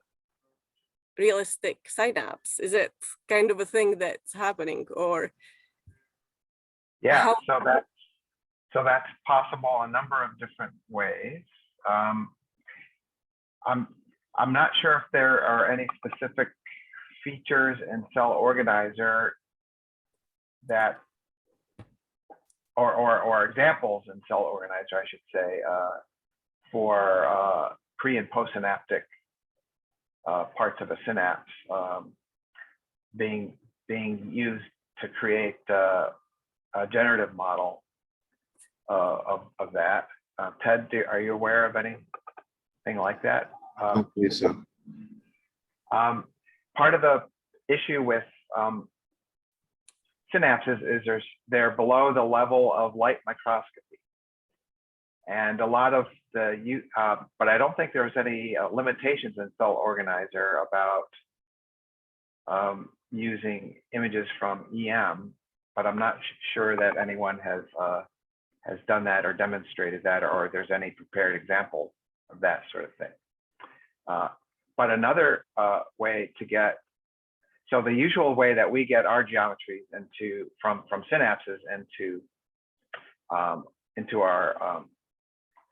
realistic synapse. Is it kind of a thing that's happening, or? Yeah, so that's possible a number of different ways. I'm not sure if there are any specific features in CellOrganizer that, or examples in CellOrganizer, I should say, for pre and postsynaptic parts of a synapse being used to create a generative model of that. Ted, are you aware of anything like that? I don't believe so. Part of the issue with synapses is they're below the level of light microscopy, and a lot of the but I don't think there's any limitations in CellOrganizer about using images from EM, but I'm not sure that anyone has done that or demonstrated that, or there's any prepared example of that sort of thing. But another way to get, so the usual way that we get our geometries from synapses into our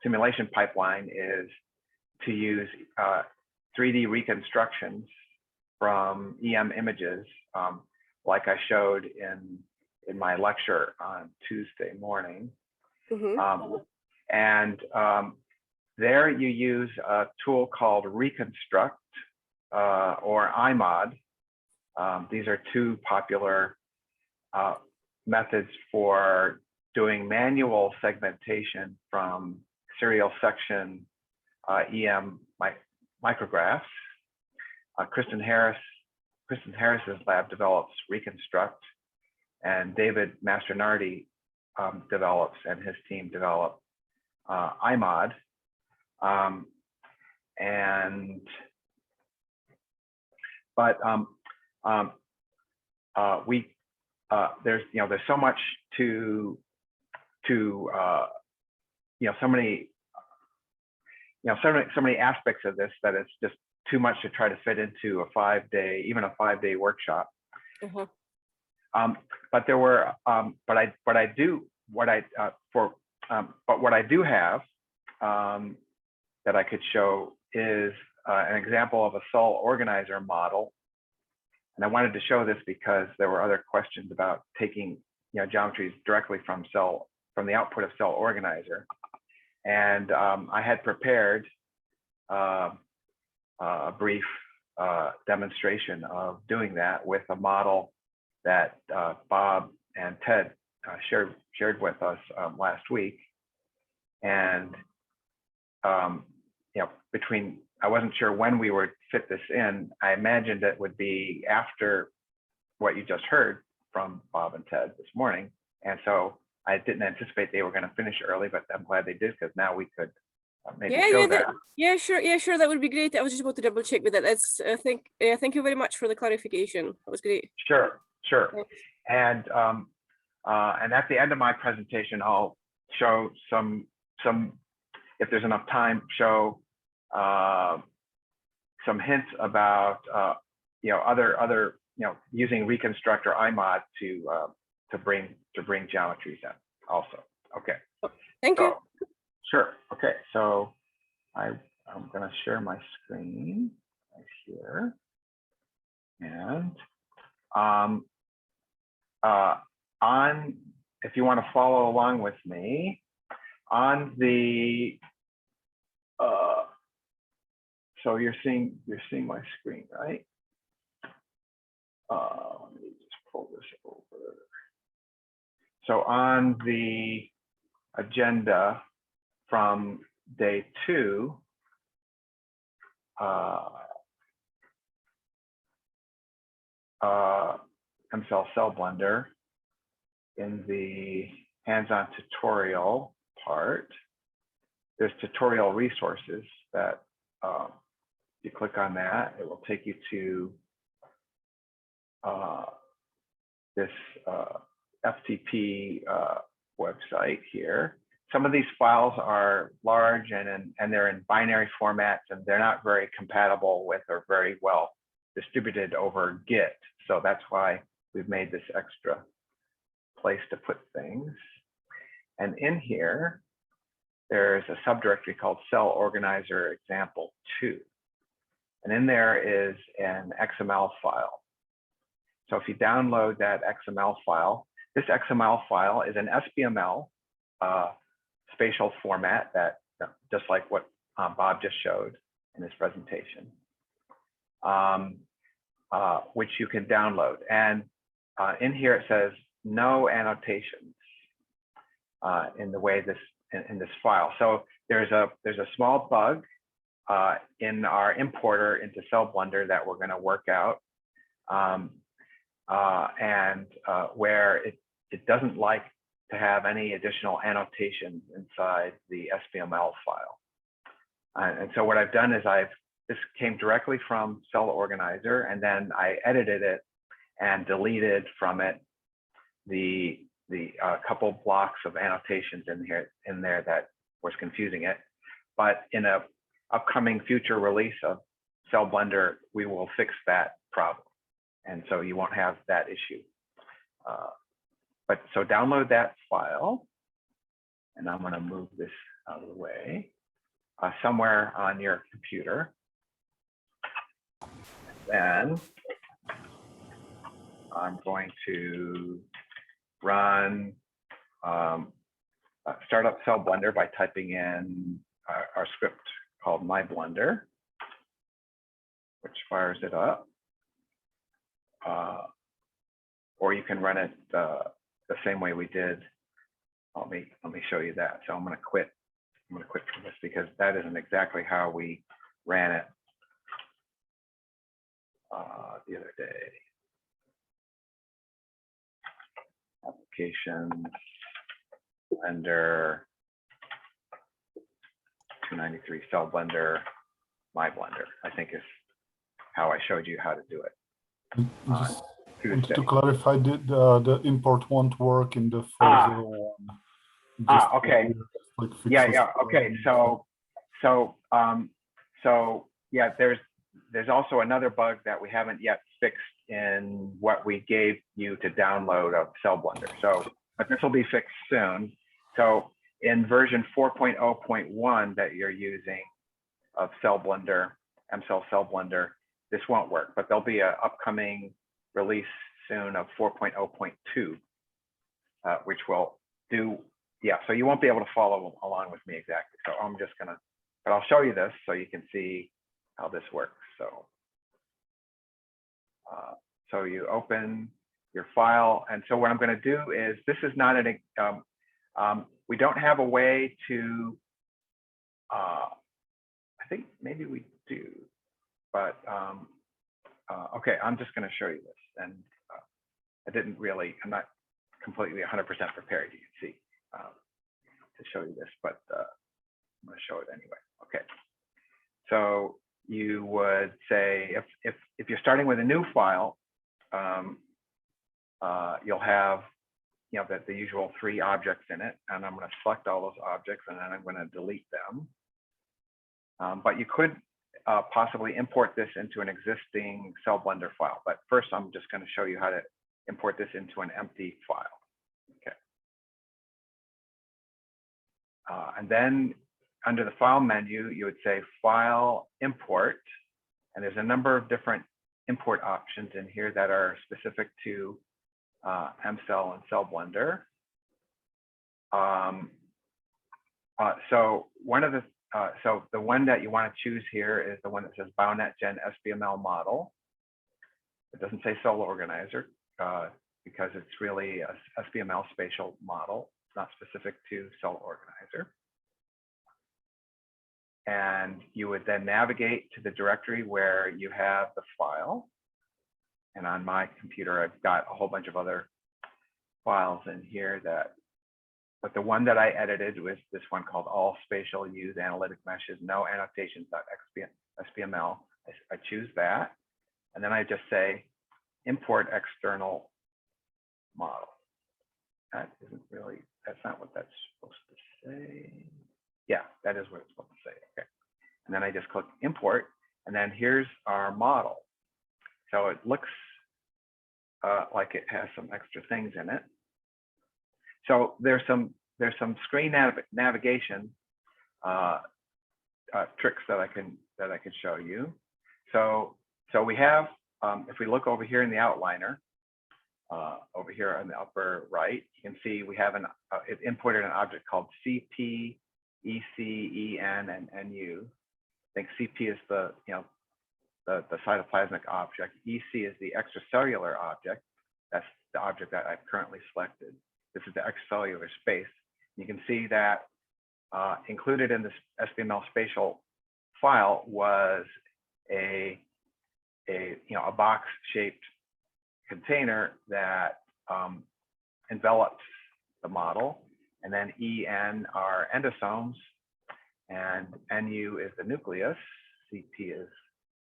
simulation pipeline is to use 3D reconstructions from EM images, like I showed in my lecture on Tuesday morning. Mm-hmm. There you use a tool called Reconstruct or iMod. These are two popular methods for doing manual segmentation from serial section EM micrographs. Kristen Harris's lab develops Reconstruct, and David Mastronardi develops, and his team develop iMod. There's so much to so many aspects of this that it's just too much to try to fit into a 5-day workshop. But there were what I do have that I could show is an example of a CellOrganizer model. And I wanted to show this because there were other questions about taking geometries directly from the output of CellOrganizer. And I had prepared a brief demonstration of doing that with a model that Bob and Ted shared with us last week. And I wasn't sure when we would fit this in. I imagined it would be after what you just heard from Bob and Ted this morning. And so I didn't anticipate they were going to finish early, but I'm glad they did, because now we could maybe show that. Yeah, sure. That would be great. I was just about to double check with that. That's thank you very much for the clarification. That was great. Sure. Thanks. And at the end of my presentation, I'll show some if there's enough time, show some hints about other using Reconstruct or iMod to bring geometries in also. Okay. Thank you. Sure. Okay. So I'm going to share my screen right here, and if you want to follow along with me on the so you're seeing my screen, right? Let me just pull this over. So on the agenda from day 2, MCell Cell Blender, in the hands-on tutorial part, there's tutorial resources that you click on that, it will take you to this FTP website here. Some of these files are large and they're in binary formats, and they're not very compatible with or very well distributed over Git. So that's why we've made this extra place to put things. And in here, there's a subdirectory called CellOrganizer example 2. And in there is an XML file. So if you download that XML file, this XML file is an SBML spatial format that, just like what Bob just showed in his presentation, which you can download. And in here it says no annotations in the way in this file. So there's a small bug in our importer into Cell Blender that we're going to work out, where it doesn't like to have any additional annotations inside the SBML file. And so what I've done is this came directly from CellOrganizer, and then I edited it and deleted from it the couple blocks of annotations in there that was confusing it. But in a upcoming future release of Cell Blender, we will fix that problem, and so you won't have that issue. But so download that file, and I'm going to move this out of the way somewhere on your computer. Then I'm going to run start up Cell Blender by typing in our script called My Blender, which fires it up. Or you can run it the same way we did. Let me show you that. So I'm going to quit. I'm going to quit from this because that isn't exactly how we ran it the other day. Applications, Blender, 293 Cell Blender, My Blender, I think is how I showed you how to do it. Just wanted to clarify, the import won't work in the 401. Okay. Like Yeah. Okay. So yeah, there's also another bug that we haven't yet fixed in what we gave you to download of Cell Blender. So, but this will be fixed soon. So in version 4.0.1 that you're using of Cell Blender, MCell Cell Blender, this won't work, but there'll be an upcoming release soon of 4.0.2, which will do, yeah, so you won't be able to follow along with me exactly. So I'm just gonna, but I'll show you this so you can see how this works. So you open your file. And so what I'm gonna do is, this is not an, we don't have a way to, I think maybe we do, but okay, I'm just gonna show you this. And I'm not completely 100% prepared, you can see, to show you this, but I'm gonna show it anyway. Okay, so you would say, if you're starting with a new file, you'll have, you know, the usual 3 objects in it, and I'm going to select all those objects, and then I'm going to delete them. But you could possibly import this into an existing Cell Blender file. But first, I'm just going to show you how to import this into an empty file. Okay. And then under the File menu, you would say File, Import, and there's a number of different import options in here that are specific to MCell and Cell Blender. So the one that you want to choose here is the one that says BioNetGen SBML model. It doesn't say CellOrganizer because it's really a SBML spatial model. It's not specific to CellOrganizer. And you would then navigate to the directory where you have the file. And on my computer, I've got a whole bunch of other files in here but the one that I edited was this one called All Spatial Use Analytic Meshes, No Annotations.SBML. I choose that. And then I just say import external model. That isn't really, that's not what that's supposed to say. Yeah, that is what it's supposed to say. Okay. And then I just click import, and then here's our model. So it looks like it has some extra things in it. So there's some screen navigation tricks that I can show you. So we have, if we look over here in the outliner, over here on the upper right, you can see we have it imported an object called CP, EC, EN, and NU. I think CP is the cytoplasmic object. EC is the extracellular object. That's the object that I've currently selected. This is the extracellular space. You can see that included in this SBML spatial file was a box-shaped container that envelops the model, and then EN are endosomes, and NU is the nucleus. CP is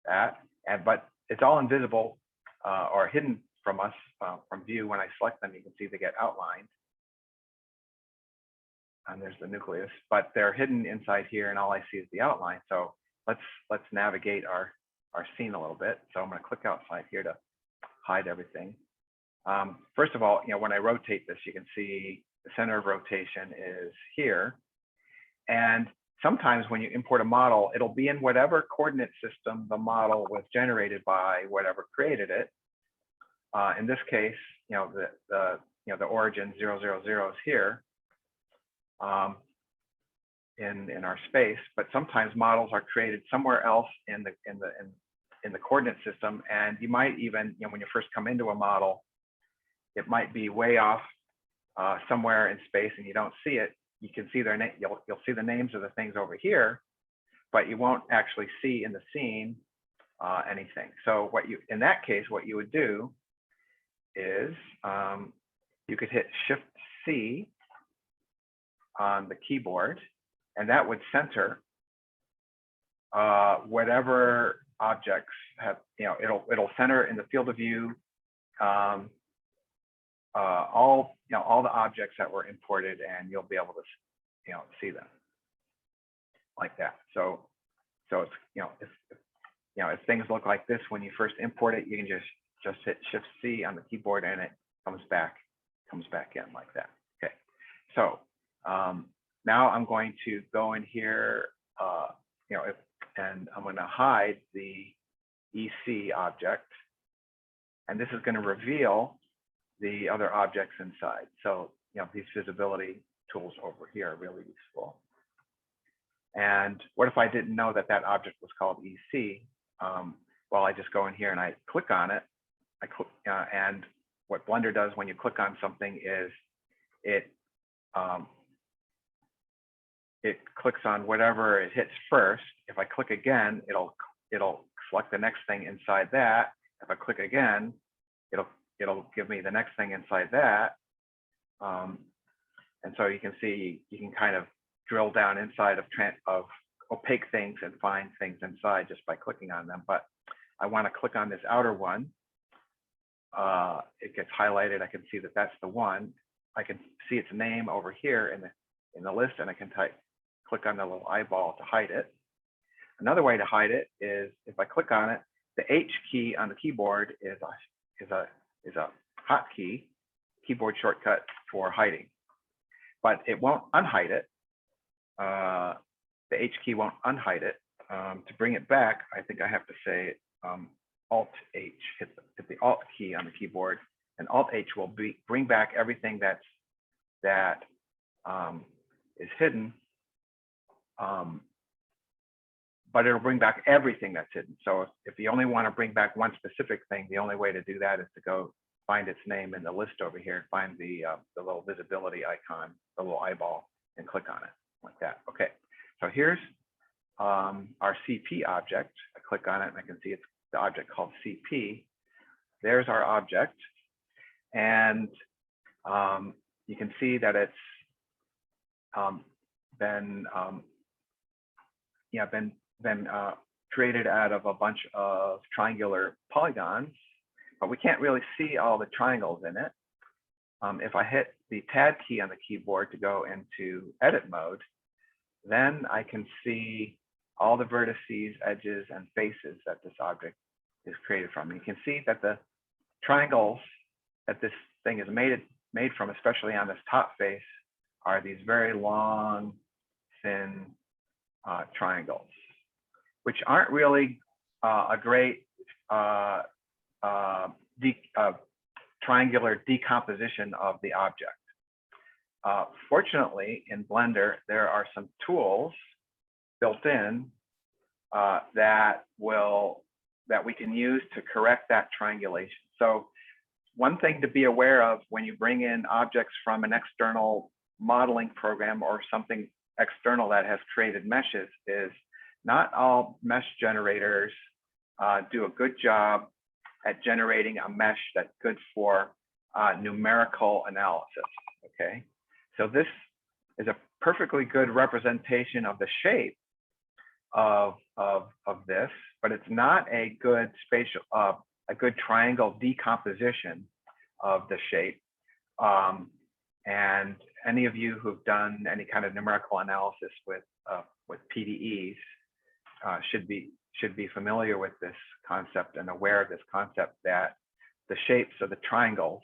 that, but it's all invisible or hidden from us from view. When I select them, you can see they get outlined. And there's the nucleus, but they're hidden inside here, and all I see is the outline. So let's navigate our scene a little bit. So I'm going to click outside here to hide everything. First of all, when I rotate this, you can see the center of rotation is here. And sometimes when you import a model, it'll be in whatever coordinate system the model was generated by, whatever created it. In this case, the origin 000 is here. In our space, but sometimes models are created somewhere else in the coordinate system, and you might even, when you first come into a model, it might be way off somewhere in space and you don't see it, you can see their name. You'll see the names of the things over here, but you won't actually see in the scene anything. So in that case, what you would do is you could hit Shift C on the keyboard, and that would center whatever objects have, it'll center in the field of view all the objects that were imported, and you'll be able to see them like that. So it's if things look like this when you first import it, you can just hit Shift C on the keyboard and it comes back in like that. Okay, so now I'm going to go in here, and I'm going to hide the EC object, and this is going to reveal the other objects inside. So these visibility tools over here are really useful. And what if I didn't know that that object was called EC? Well, I just go in here and I click on it. And what Blender does when you click on something is it clicks on whatever it hits first. If I click again, it'll select the next thing inside that. If I click again, it'll give me the next thing inside that. And so you can see, you can kind of drill down inside of opaque things and find things inside just by clicking on them. But I want to click on this outer one. It gets highlighted. I can see that that's the one. I can see its name over here in the list, and I can click on the little eyeball to hide it. Another way to hide it is if I click on it, the H key on the keyboard is a hotkey, keyboard shortcut for hiding, but it won't unhide it. The H key won't unhide it. To bring it back, I think I have to say Alt H, hit the Alt key on the keyboard, and Alt H will bring back everything that is hidden. But it'll bring back everything that's hidden. So if you only want to bring back one specific thing, the only way to do that is to go find its name in the list over here, find the little visibility icon, the little eyeball, and click on it like that. Okay, so here's our CP object. I click on it and I can see it's the object called CP. There's our object, and you can see that it's been created out of a bunch of triangular polygons, but we can't really see all the triangles in it. If I hit the Tab key on the keyboard to go into edit mode, then I can see all the vertices, edges, and faces that this object is created from. And you can see that the triangles that this thing is made from, especially on this top face, are these very long, thin triangles, which aren't really a great triangular decomposition of the object. Fortunately, in Blender, there are some tools built in that we can use to correct that triangulation. So one thing to be aware of when you bring in objects from an external modeling program or something external that has created meshes is not all mesh generators do a good job at generating a mesh that's good for numerical analysis. Okay, so this is a perfectly good representation of the shape of this, but it's not a good spatial, a good triangle decomposition of the shape. And any of you who've done any kind of numerical analysis with PDEs should be familiar with this concept and aware of this concept that the shapes of the triangles,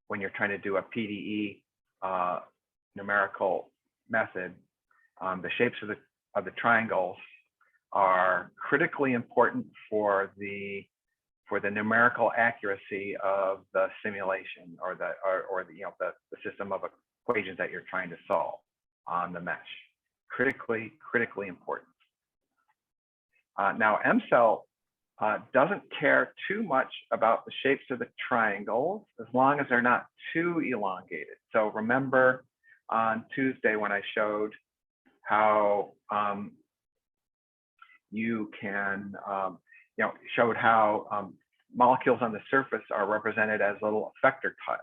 when you're trying to do a PDE numerical method, the shapes of the triangles are critically important for the numerical accuracy of the simulation or the system of equations that you're trying to solve on the mesh. Critically important. Now, MCell doesn't care too much about the shapes of the triangles as long as they're not too elongated. So remember on Tuesday when I showed how you can, showed how molecules on the surface are represented as little effector tiles.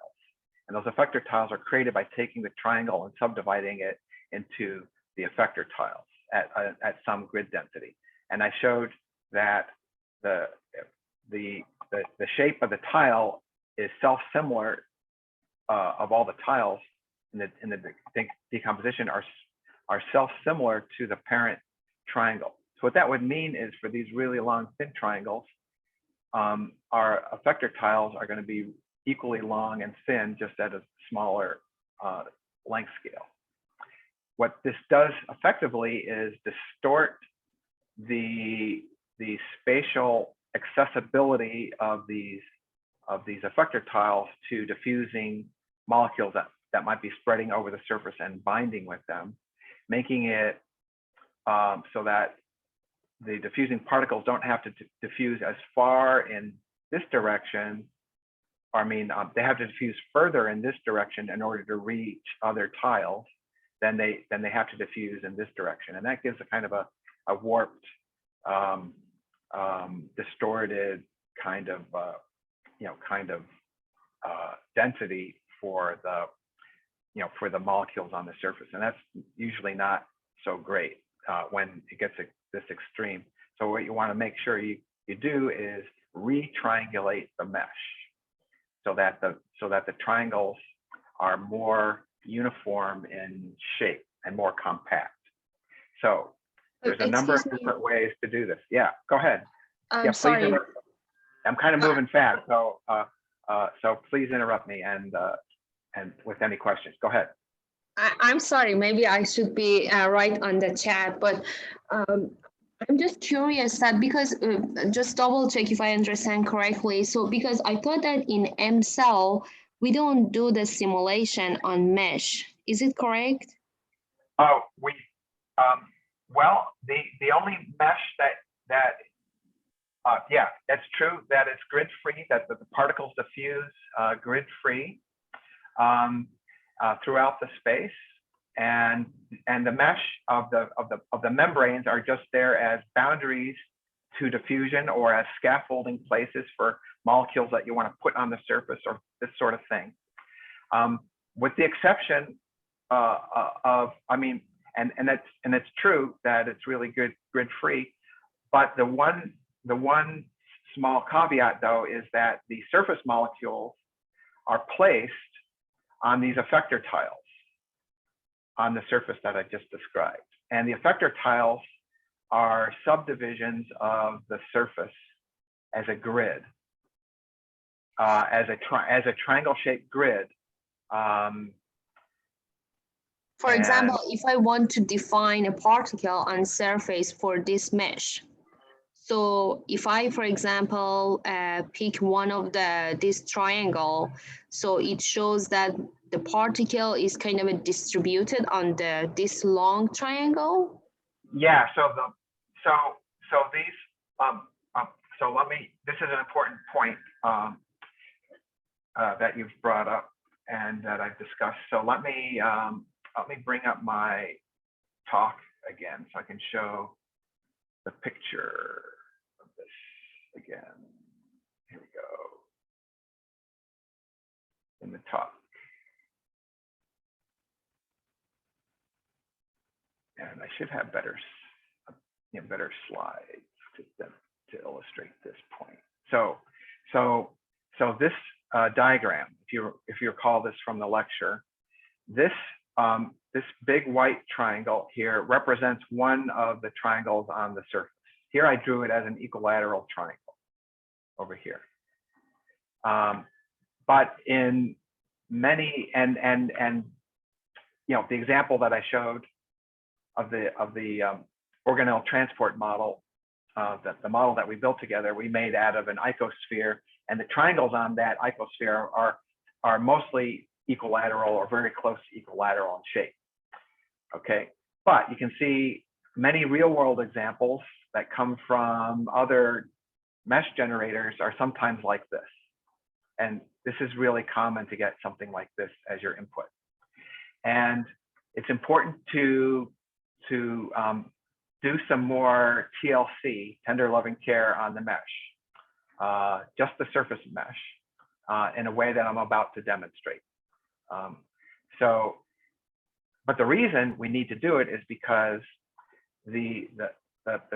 And those effector tiles are created by taking the triangle and subdividing it into the effector tiles at some grid density. And I showed that the shape of the tile is self-similar of all the tiles in the decomposition are self-similar to the parent triangle. So what that would mean is for these really long thin triangles, our effector tiles are going to be equally long and thin, just at a smaller length scale. What this does effectively is distort the spatial accessibility of these effector tiles to diffusing molecules that might be spreading over the surface and binding with them, making it so that the diffusing particles don't have to diffuse as far in this direction. I mean, they have to diffuse further in this direction in order to reach other tiles than they have to diffuse in this direction, and that gives a kind of a warped, distorted kind of density for the molecules on the surface, and that's usually not so great when it gets this extreme. So what you want to make sure you do is re-triangulate the mesh so that the triangles are more uniform in shape and more compact. So there's a number of different ways to do this. Yeah, go ahead. I'm sorry. I'm kind of moving fast, so so please interrupt me and with any questions. Go ahead. I'm sorry, maybe I should be right on the chat, but I'm just curious that because just double check if I understand correctly. So because I thought that in MCell, we don't do the simulation on mesh. Is it correct? Oh, well, the only mesh that yeah, that's true, that it's grid free, that the particles diffuse grid free throughout the space, and the mesh of the membranes are just there as boundaries to diffusion or as scaffolding places for molecules that you want to put on the surface or this sort of thing. With the exception of, I mean, and it's true that it's really good grid free, but the one small caveat though is that the surface molecules are placed on these effector tiles on the surface that I just described. And the effector tiles are subdivisions of the surface as a grid, as a triangle-shaped grid. For example, if I want to define a particle on surface for this mesh, so if I, for example, pick one of this triangle, so it shows that the particle is kind of distributed on this long triangle. Yeah. So these so let me. This is an important point that you've brought up and that I've discussed. So let me bring up my talk again so I can show the picture of this again. Here we go. In the talk. And I should have better slides to illustrate this point. So this diagram, if you recall this from the lecture, this big white triangle here represents one of the triangles on the surface. Here I drew it as an equilateral triangle over here. But in many and the example that I showed of the organelle transport model, the model that we built together, we made out of an icosphere, and the triangles on that icosphere are mostly equilateral or very close to equilateral in shape. Okay, but you can see many real-world examples that come from other mesh generators are sometimes like this. And this is really common to get something like this as your input. And it's important to do some more TLC, tender loving care, on the mesh, just the surface mesh, in a way that I'm about to demonstrate. But the reason we need to do it is because the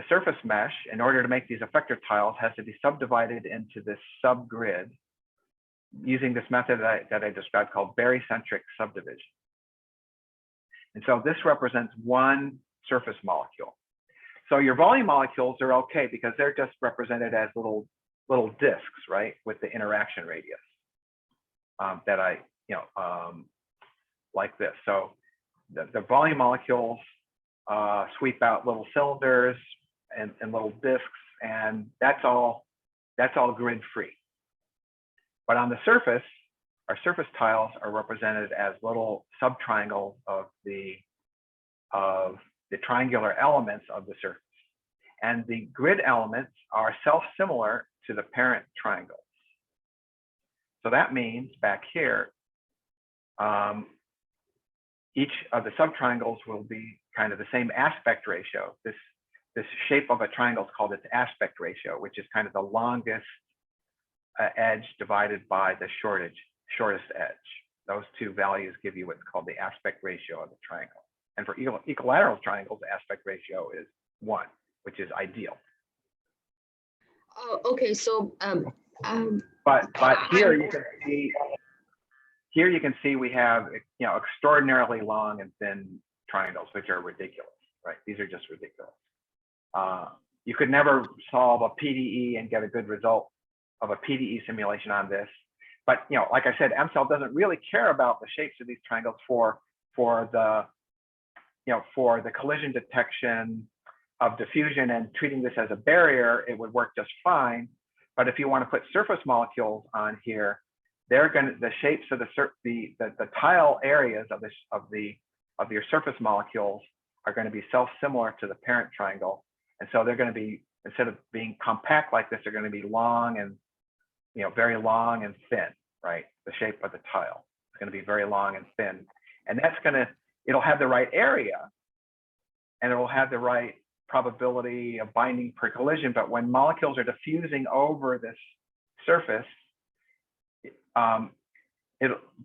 surface mesh, in order to make these effector tiles, has to be subdivided into this subgrid using this method that I described called barycentric subdivision. And so this represents one surface molecule. So your volume molecules are okay because they're just represented as little disks, right, with the interaction radius that I, like this. So the volume molecules sweep out little cylinders and little disks, and that's all grid free. But on the surface, our surface tiles are represented as little subtriangles of the triangular elements of the surface. And the grid elements are self-similar to the parent triangles. So that means back here, each of the subtriangles will be kind of the same aspect ratio. This shape of a triangle is called its aspect ratio, which is kind of the longest edge divided by the shortest edge. Those two values give you what's called the aspect ratio of the triangle. And for equilateral triangles, the aspect ratio is 1, which is ideal. Oh, okay. So, but here you can see we have extraordinarily long and thin triangles, which are ridiculous, right? These are just ridiculous. You could never solve a PDE and get a good result of a PDE simulation on this. But like I said, MCell doesn't really care about the shapes of these triangles for the collision detection of diffusion and treating this as a barrier. It would work just fine. But if you want to put surface molecules on here, the shapes of the tile areas of your surface molecules are going to be self-similar to the parent triangle. And so they're going to be, instead of being compact like this, they're going to be long and very long and thin, right? The shape of the tile is going to be very long and thin. And it'll have the right area and it will have the right probability of binding per collision. But when molecules are diffusing over this surface,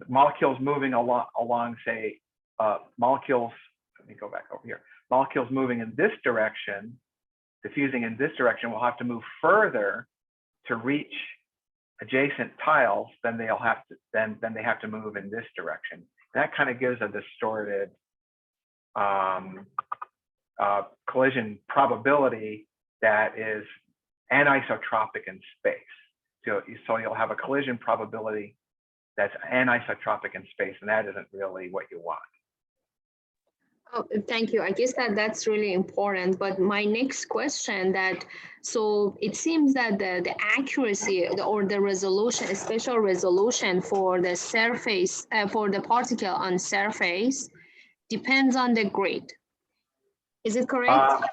molecules moving along, say, molecules, let me go back over here. Molecules moving in this direction, diffusing in this direction, will have to move further to reach adjacent tiles than they have to move in this direction. And that kind of gives a distorted collision probability that is anisotropic in space. So you'll have a collision probability that's anisotropic in space, and that isn't really what you want. Oh, thank you. I guess that's really important. But my next question so it seems that the accuracy or the resolution, spatial resolution for the surface, for the particle on surface depends on the grid. Is it correct?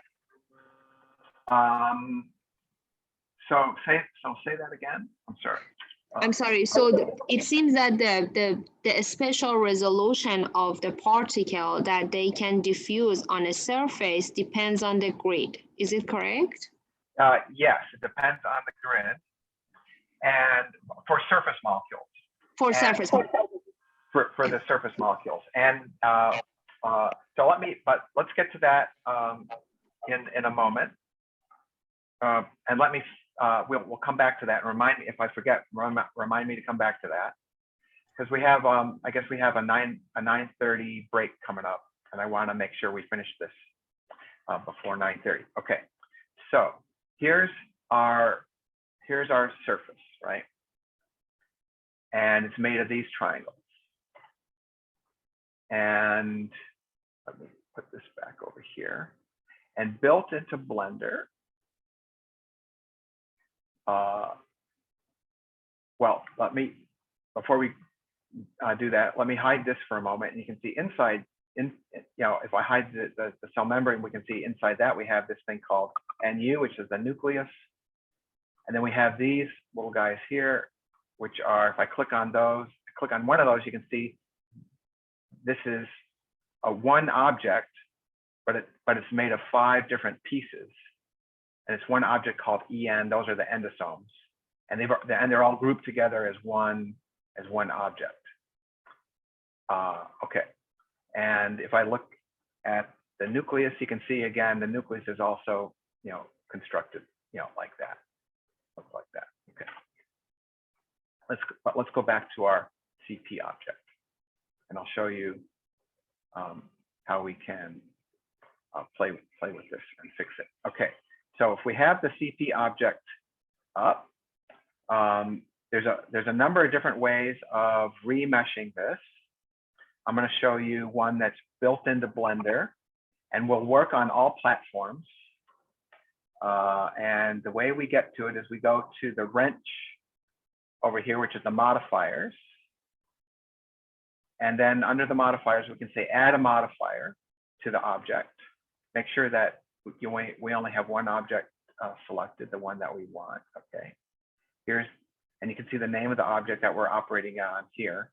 So say that again. I'm sorry. I'm sorry. So it seems that the spatial resolution of the particle that they can diffuse on a surface depends on the grid. Is it correct? Yes, it depends on the grid, and for surface molecules. For surface. For the surface molecules, and so let's get to that in a moment, and let me. We'll come back to that and remind me if I forget. Remind me to come back to that because we have I guess we have a 9:30 break coming up, and I want to make sure we finish this before 9:30. Okay, so here's our surface, right? And it's made of these triangles. And let me put this back over here. And built into Blender. Well, before we do that, let me hide this for a moment. And you can see inside, if I hide the cell membrane, we can see inside that we have this thing called NU, which is the nucleus And then we have these little guys here, which are, if I click on those, click on one of those, you can see this is a one object, but it's made of 5 different pieces. And it's one object called EN. Those are the endosomes. And they're all grouped together as one object. Okay. And if I look at the nucleus, you can see again, the nucleus is also, constructed, like that. Looks like that. Okay. Let's go back to our CP object, and I'll show you how we can play with this and fix it. Okay. So if we have the CP object up, there's a number of different ways of remeshing this. I'm going to show you one that's built into Blender and will work on all platforms. And the way we get to it is we go to the wrench over here, which is the modifiers. And then under the modifiers, we can say add a modifier to the object. Make sure that we only have one object selected, the one that we want. Okay. And you can see the name of the object that we're operating on here.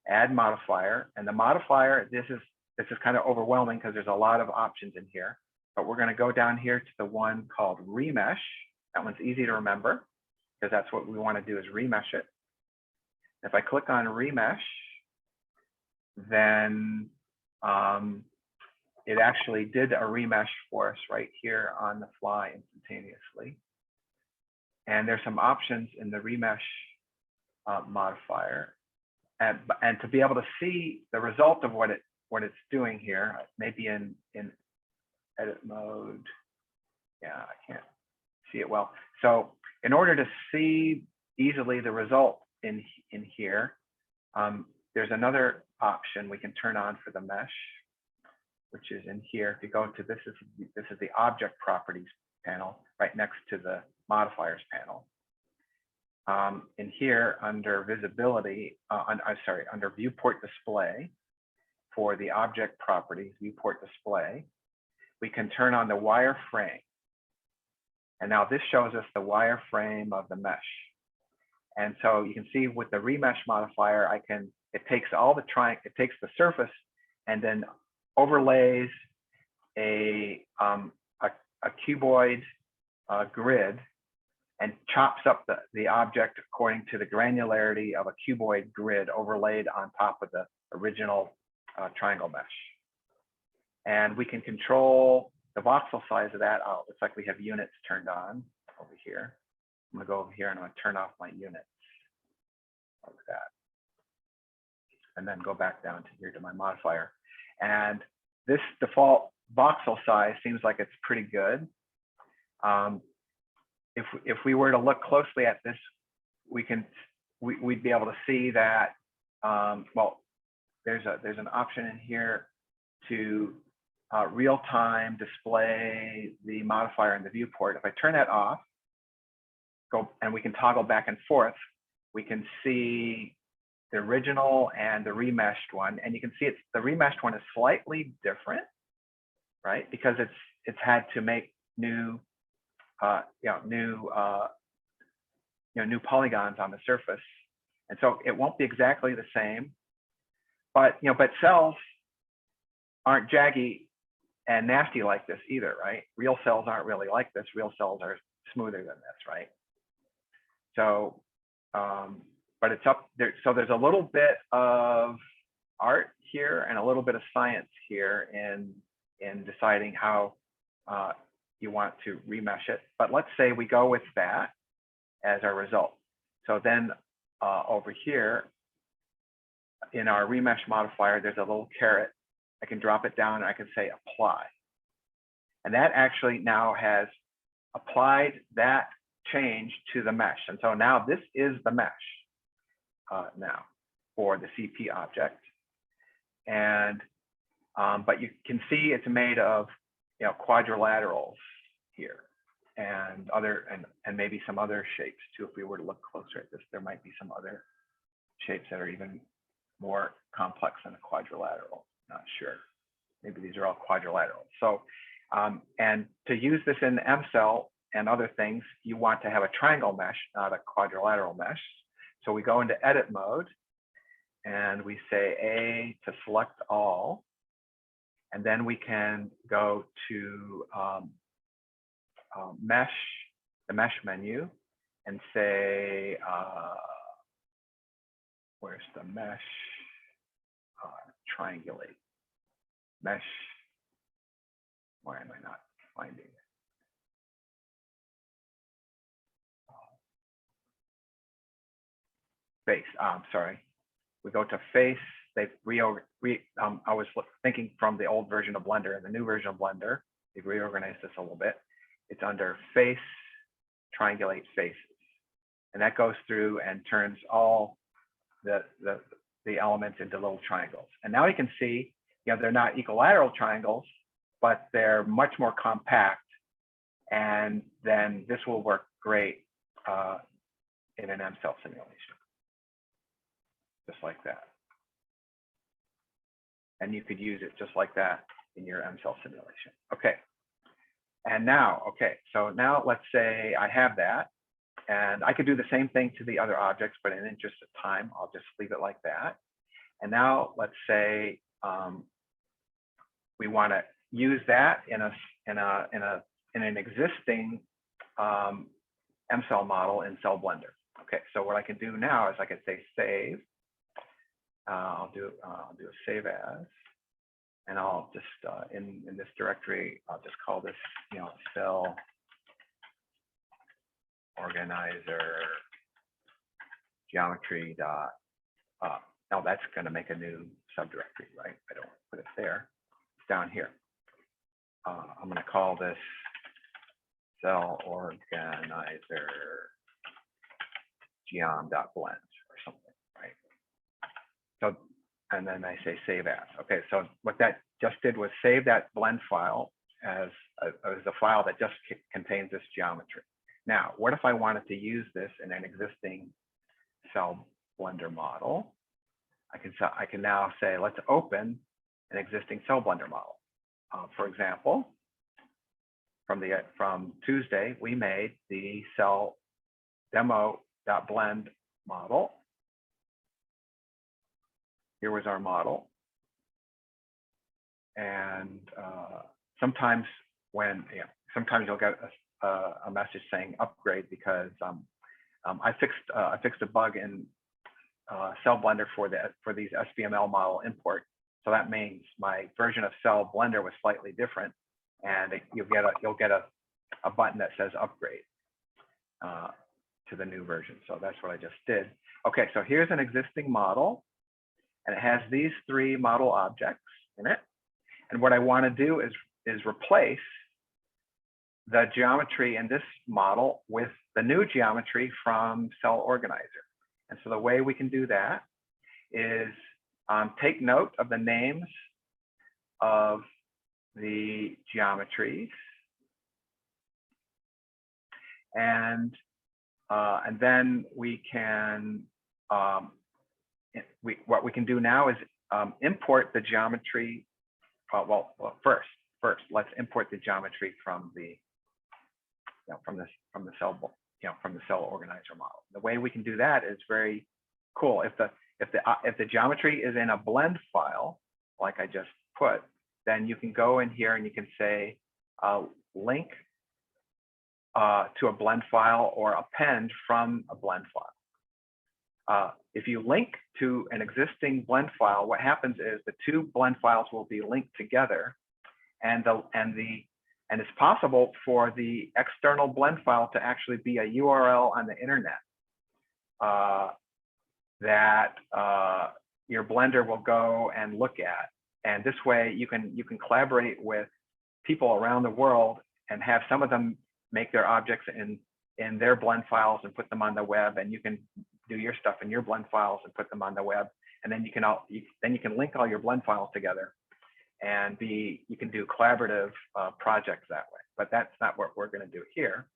Add modifier, and the modifier, this is kind of overwhelming because there's a lot of options in here, but we're going to go down here to the one called remesh. That one's easy to remember because that's what we want to do, is remesh it. If I click on remesh, then it actually did a remesh for us right here on the fly instantaneously. And there's some options in the remesh modifier. And to be able to see the result of what it's doing here, maybe in edit mode. Yeah, I can't see it well. So in order to see easily the result in here, there's another option we can turn on for the mesh, which is in here. If you go to this is the object properties panel right next to the modifiers panel. In here under visibility, under viewport display, for the object properties viewport display, we can turn on the wireframe. And now this shows us the wireframe of the mesh. And so you can see with the remesh modifier, it takes the surface and then overlays a cuboid grid and chops up the object according to the granularity of a cuboid grid overlaid on top of the original triangle mesh. And we can control the voxel size of that. Oh, looks like we have units turned on over here. I'm gonna go over here and I'm gonna turn off my units like that. And then go back down to here to my modifier. And this default voxel size seems like it's pretty good. If we were to look closely at this, we'd be able to see that, well, there's an option in here to real-time display the modifier in the viewport. If I turn that off, and we can toggle back and forth, we can see the original and the remeshed one. And you can see the remeshed one is slightly different, right? Because it's had to make new new polygons on the surface, and so it won't be exactly the same. But cells aren't jaggy and nasty like this either, right? Real cells aren't really like this. Real cells are smoother than this, right? So, but it's up there. So there's a little bit of art here and a little bit of science here in deciding how you want to remesh it. But let's say we go with that as our result. So then over here in our remesh modifier, there's a little caret. I can drop it down and I can say apply. And that actually now has applied that change to the mesh. And so now this is the mesh now for the CP object. And but you can see it's made of quadrilaterals here and maybe some other shapes too. If we were to look closer at this, there might be some other shapes that are even more complex than a quadrilateral. Not sure. Maybe these are all quadrilaterals. So and to use this in MCell and other things, you want to have a triangle mesh, not a quadrilateral mesh. So we go into edit mode and we say A to select all. And then we can go to mesh, the mesh menu, and say, where's the mesh? Triangulate. Mesh. Why am I not finding it? Face. Sorry. We go to face. They've I was thinking from the old version of Blender and the new version of Blender. They've reorganized this a little bit. It's under face, triangulate faces, and that goes through and turns all the elements into little triangles. And now you can see, they're not equilateral triangles, but they're much more compact. And then this will work great in an M-cell simulation, just like that. And you could use it just like that in your M-cell simulation. Okay. And now, so now let's say I have that, and I could do the same thing to the other objects, but in the interest of time, I'll just leave it like that. And now let's say we want to use that in an existing M-cell model in Cell Blender. Okay, so what I can do now is I can say save. I'll do a save as, and I'll just in this directory, I'll just call this Cell Organizer geometry dot. Now that's going to make a new subdirectory, right? I don't put it there. It's down here. I'm going to call this Cell Organizer geom.blend or something, right? So, and then I say save as. Okay, so what that just did was save that blend file as a file that just contains this geometry. Now, what if I wanted to use this in an existing Cell Blender model? I can now say, let's open an existing Cell Blender model. For example, from Tuesday, we made the Cell demo.blend model. Here was our model. And sometimes sometimes you'll get a message saying upgrade because I fixed a bug in Cell Blender for these SBML model import. So that means my version of Cell Blender was slightly different, and you'll get a button that says upgrade to the new version. So that's what I just did. Okay, so here's an existing model, and it has these three model objects in it. And what I want to do is replace the geometry in this model with the new geometry from CellOrganizer. And so the way we can do that is take note of the names of the geometries, and then we can what we can do now is import the geometry. First let's import the geometry from the from the CellOrganizer model. The way we can do that is very cool. If the geometry is in a blend file, like I just put, then you can go in here and you can say link to a blend file or append from a blend file. If you link to an existing blend file, what happens is the two blend files will be linked together, and it's possible for the external blend file to actually be a URL on the internet that your Blender will go and look at. And this way you can collaborate with people around the world and have some of them make their objects in their blend files and put them on the web, and you can do your stuff in your blend files and put them on the web, and then you can link all your blend files together, and you can do collaborative projects that way. But that's not what we're going to do here.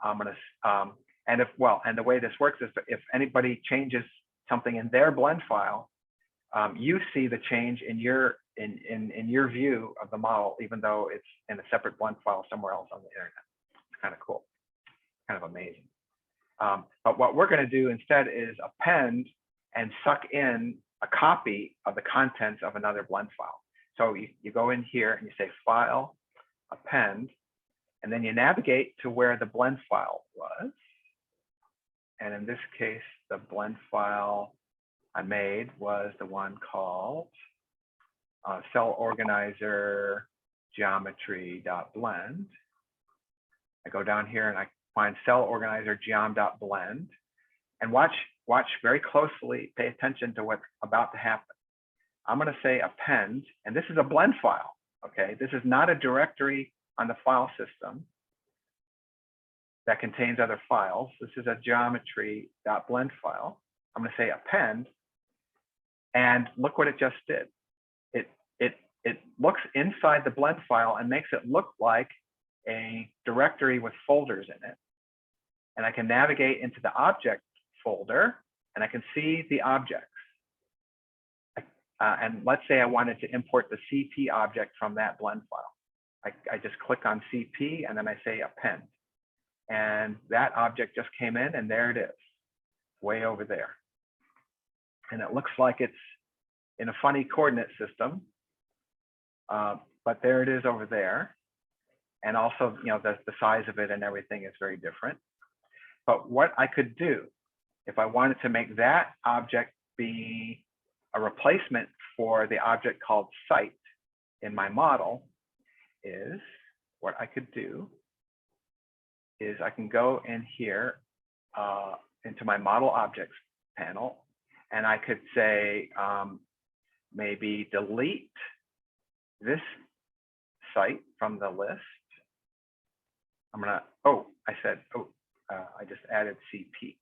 I'm going to and the way this works is that if anybody changes something in their blend file, you see the change in your view of the model, even though it's in a separate blend file somewhere else on the internet. It's kind of cool, kind of amazing. But what we're going to do instead is append and suck in a copy of the contents of another blend file. So you go in here and you say File, Append, and then you navigate to where the blend file was. And in this case, the blend file I made was the one called CellOrganizer geometry.blend. I go down here and I find CellOrganizer geom.blend, and watch very closely, pay attention to what's about to happen. I'm going to say append, and this is a blend file. Okay, this is not a directory on the file system that contains other files. This is a geometry.blend file. I'm going to say append, and look what it just did. It looks inside the blend file and makes it look like a directory with folders in it. And I can navigate into the object folder and I can see the objects. And let's say I wanted to import the CP object from that blend file. I just click on CP and then I say append. And that object just came in, and there it is, way over there. And it looks like it's in a funny coordinate system, but there it is over there. And also, you know, the size of it and everything is very different. But what I could do, if I wanted to make that object be a replacement for the object called site in my model, is what I could do is I can go in here into my model objects panel, and I could say maybe delete this site from the list. I'm gonna, I just added CP.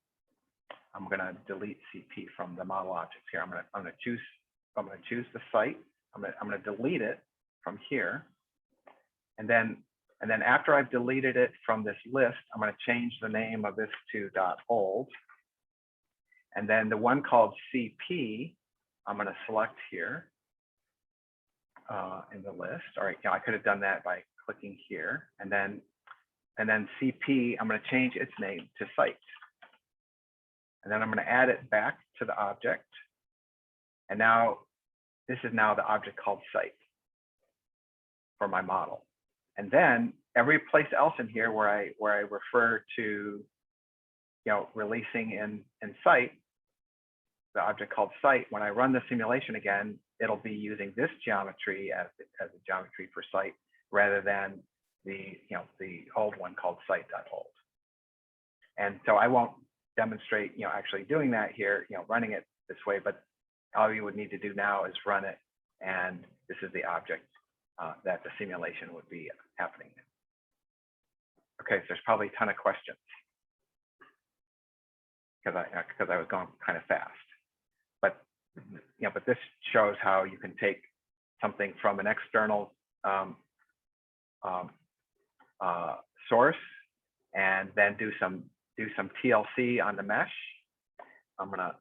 I'm gonna delete CP from the model objects here. I'm gonna choose the site. I'm gonna delete it from here, and then after I've deleted it from this list, I'm gonna change the name of this to .old, and then the one called CP, I'm gonna select here in the list. All right, I could have done that by clicking here, and then CP, I'm gonna change its name to site. And then I'm going to add it back to the object. And now this is now the object called site for my model. And then every place else in here where I refer to, you know, releasing in site, the object called site, when I run the simulation again, it'll be using this geometry as a geometry for site rather than the old one called site.old. And so I won't demonstrate, you know, actually doing that here, you know, running it this way, but all you would need to do now is run it, and this is the object that the simulation would be happening in. Okay, so there's probably a ton of questions because I was going kind of fast, but you know, but this shows how you can take something from an external source and then do some TLC on the mesh. I'm gonna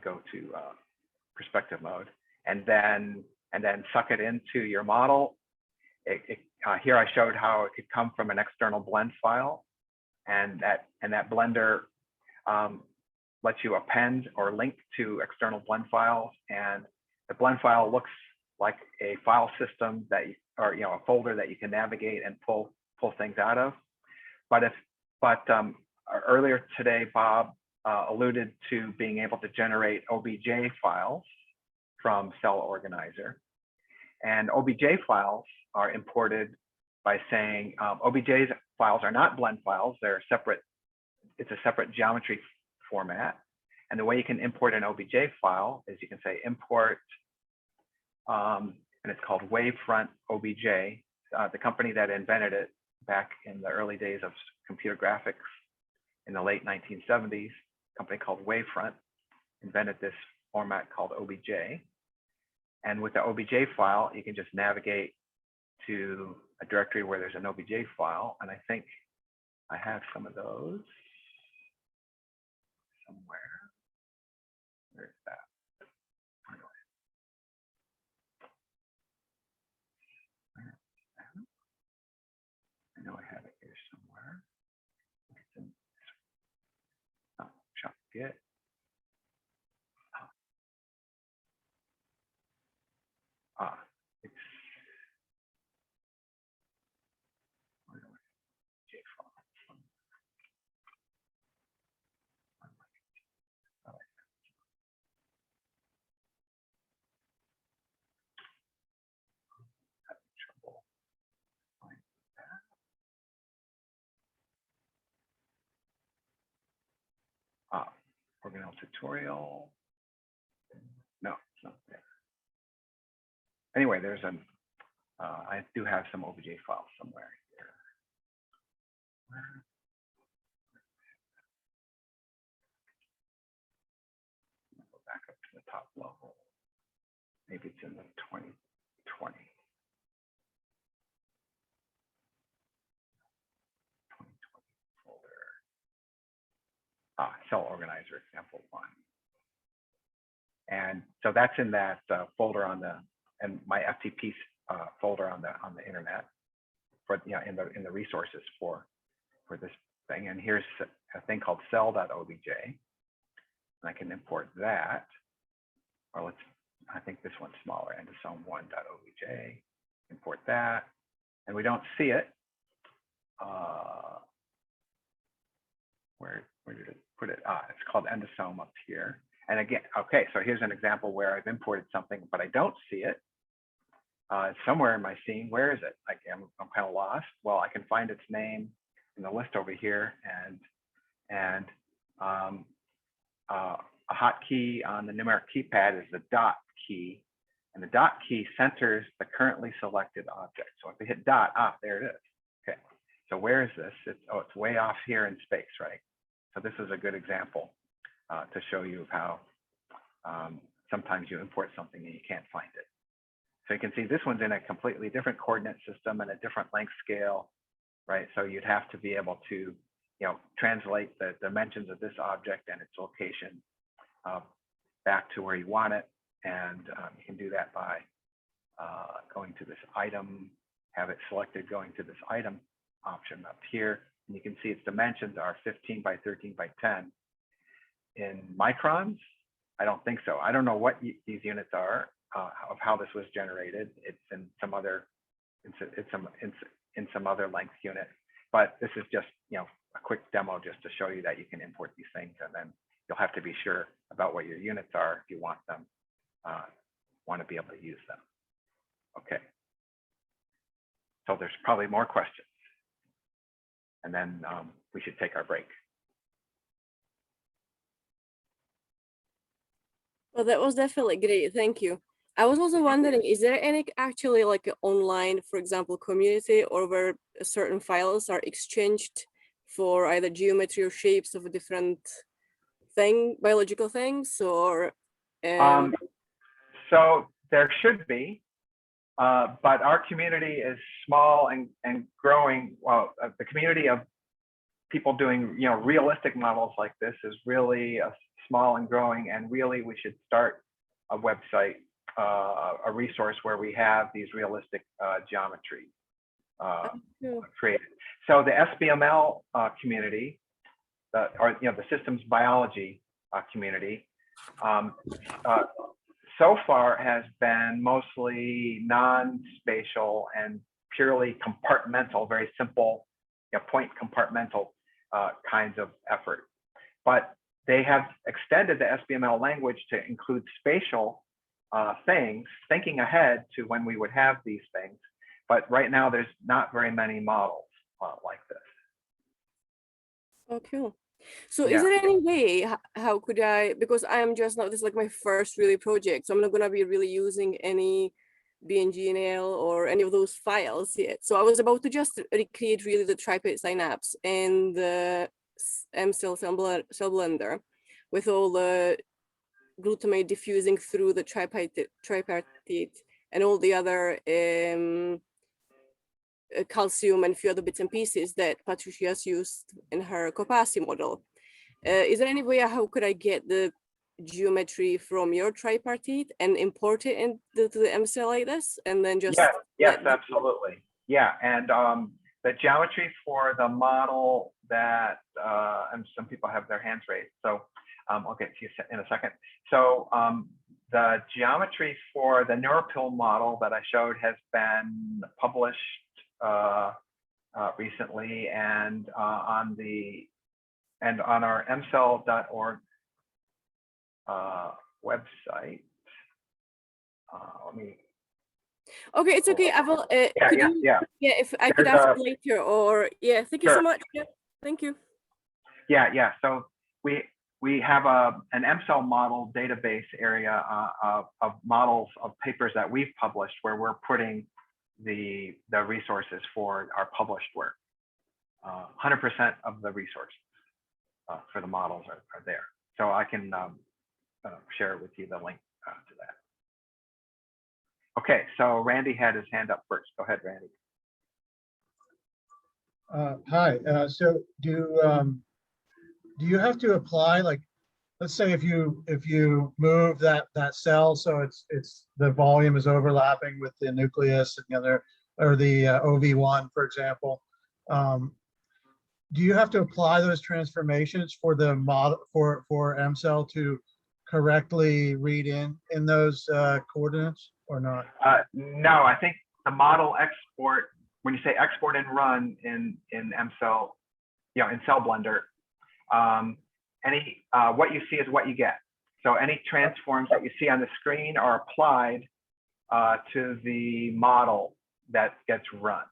go to perspective mode, and then suck it into your model. Here I showed how it could come from an external blend file, and that blender lets you append or link to external blend files, and the blend file looks like a file system that or a folder that you can navigate and pull things out of. But earlier today, Bob alluded to being able to generate OBJ files from CellOrganizer. And OBJ files are imported by saying OBJ files are not blend files, they're separate. It's a separate geometry format. And the way you can import an OBJ file is you can say import, and it's called Wavefront OBJ. The company that invented it back in the early days of computer graphics in the late 1970s, a company called Wavefront invented this format called OBJ. And with the OBJ file, you can just navigate to a directory where there's an OBJ file. And I think I have some of those somewhere. Where's that? I know I have it here somewhere. It's organelle tutorial. No, it's not there. Anyway, there's an, I do have some OBJ files somewhere here. Go back up to the top level. Maybe it's in the 2020. Folder. CellOrganizer example 1. And so that's in that folder on the, and my FTP folder on the internet for, you know, in the resources for this thing. And here's a thing called cell.obj. And I can import that. Or let's, I think this one's smaller, endosome1.obj. Import that. And we don't see it. Where did it put it? It's called endosome up here. And again, okay, so here's an example where I've imported something, but I don't see it. It's somewhere in my scene. Where is it? Like, I'm kind of lost. Well, I can find its name in the list over here, and a hotkey on the numeric keypad is the dot key, and the dot key centers the currently selected object. So if I hit dot, there it is. Okay, so where is this? It's way off here in space, right? So this is a good example to show you how sometimes you import something and you can't find it. So you can see this one's in a completely different coordinate system and a different length scale, right? So you'd have to be able to, you know, translate the dimensions of this object and its location back to where you want it. And you can do that by going to this item, have it selected, going to this item option up here. And you can see its dimensions are 15 by 13 by 10. In microns, I don't think so. I don't know what these units are, of how this was generated. It's in some other, in some other length unit. But this is just, you know, a quick demo just to show you that you can import these things, and then you'll have to be sure about what your units are if you want them, want to be able to use them. Okay. So there's probably more questions, and then we should take our break. Well, that was definitely great. Thank you. I was also wondering, is there any actually like an online, for example, community, or where certain files are exchanged for either geometry or shapes of a different thing, biological things, or? So there should be, but our community is small and growing. Well, the community of people doing, you know, realistic models like this is really small and growing, and really we should start a website, a resource where we have these realistic geometry created. So the SBML community, or, you know, the systems biology community, so far has been mostly non-spatial and purely compartmental, very simple, you know, point compartmental kinds of effort. But they have extended the SBML language to include spatial things, thinking ahead to when we would have these things. But right now, there's not very many models like this. Oh, cool. So is there any way, how could I, because I'm just now, this is like my first really project, so I'm not gonna be really using any BNGNL or any of those files yet. So I was about to just recreate really the tripeptide synapse and the cell blender with all the glutamate diffusing through the tripartite and all the other calcium and a few other bits and pieces that Patricia's used in her Copasi model. Is there any way, how could I get the geometry from your tripartite and import it into the MCL like this, and then just— Yes, absolutely. Yeah, and the geometry for the model that, and some people have their hands raised, so I'll get to you in a second. So the geometry for the neuropil model that I showed has been published recently, and on our mcell.org website. Let me. Okay, it's okay. I will. Yeah. If I could There's ask later, or yeah. Thank you so much. Yeah. Thank you. Yeah. So we have an MCell model database area of models of papers that we've published, where we're putting the resources for our published work. 100% of the resources for the models are there. So I can share with you the link to that. Okay, so Randy had his hand up first. Go ahead, Randy. Hi. So do you have to apply, like, let's say if you move that cell so it's the volume is overlapping with the nucleus and the other, or the OV1, for example, do you have to apply those transformations for the model for MCell to correctly read in those coordinates or not? No, I think the model export, when you say export and run in MCell, in Cell Blender, what you see is what you get. So any transforms that you see on the screen are applied to the model that gets run.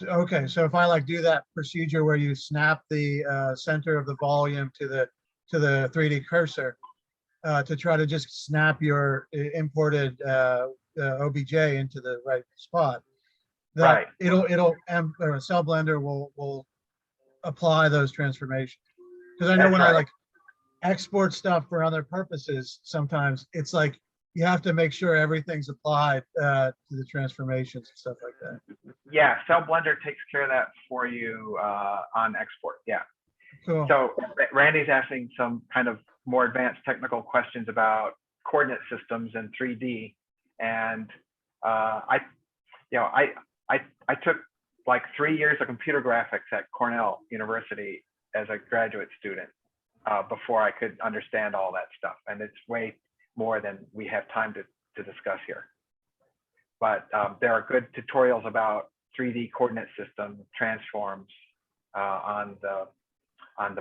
Okay, so if I do that procedure where you snap the center of the volume to the 3D cursor to try to just snap your imported OBJ into the right spot, that right. Cell Blender will apply those transformations. Because I know when I export stuff for other purposes, sometimes it's like you have to make sure everything's applied to the transformations and stuff like that. Yeah, Cell Blender takes care of that for you on export. Yeah. Cool. So Randy's asking some kind of more advanced technical questions about coordinate systems in 3D, and I took like 3 years of computer graphics at Cornell University as a graduate student before I could understand all that stuff, and it's way more than we have time to discuss here. But there are good tutorials about 3D coordinate system transforms on the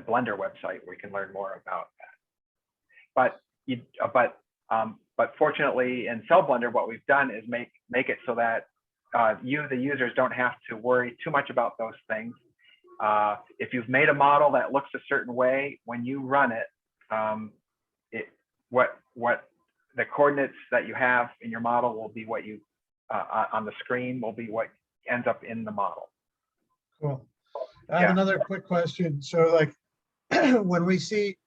Blender website, where you can learn more about that. But fortunately, in Cell Blender, what we've done is make it so that you, the users, don't have to worry too much about those things. If you've made a model that looks a certain way, when you run it, what the coordinates that you have in your model will be what you on the screen will be what ends up in the model. Cool. I have another quick question. So when we see,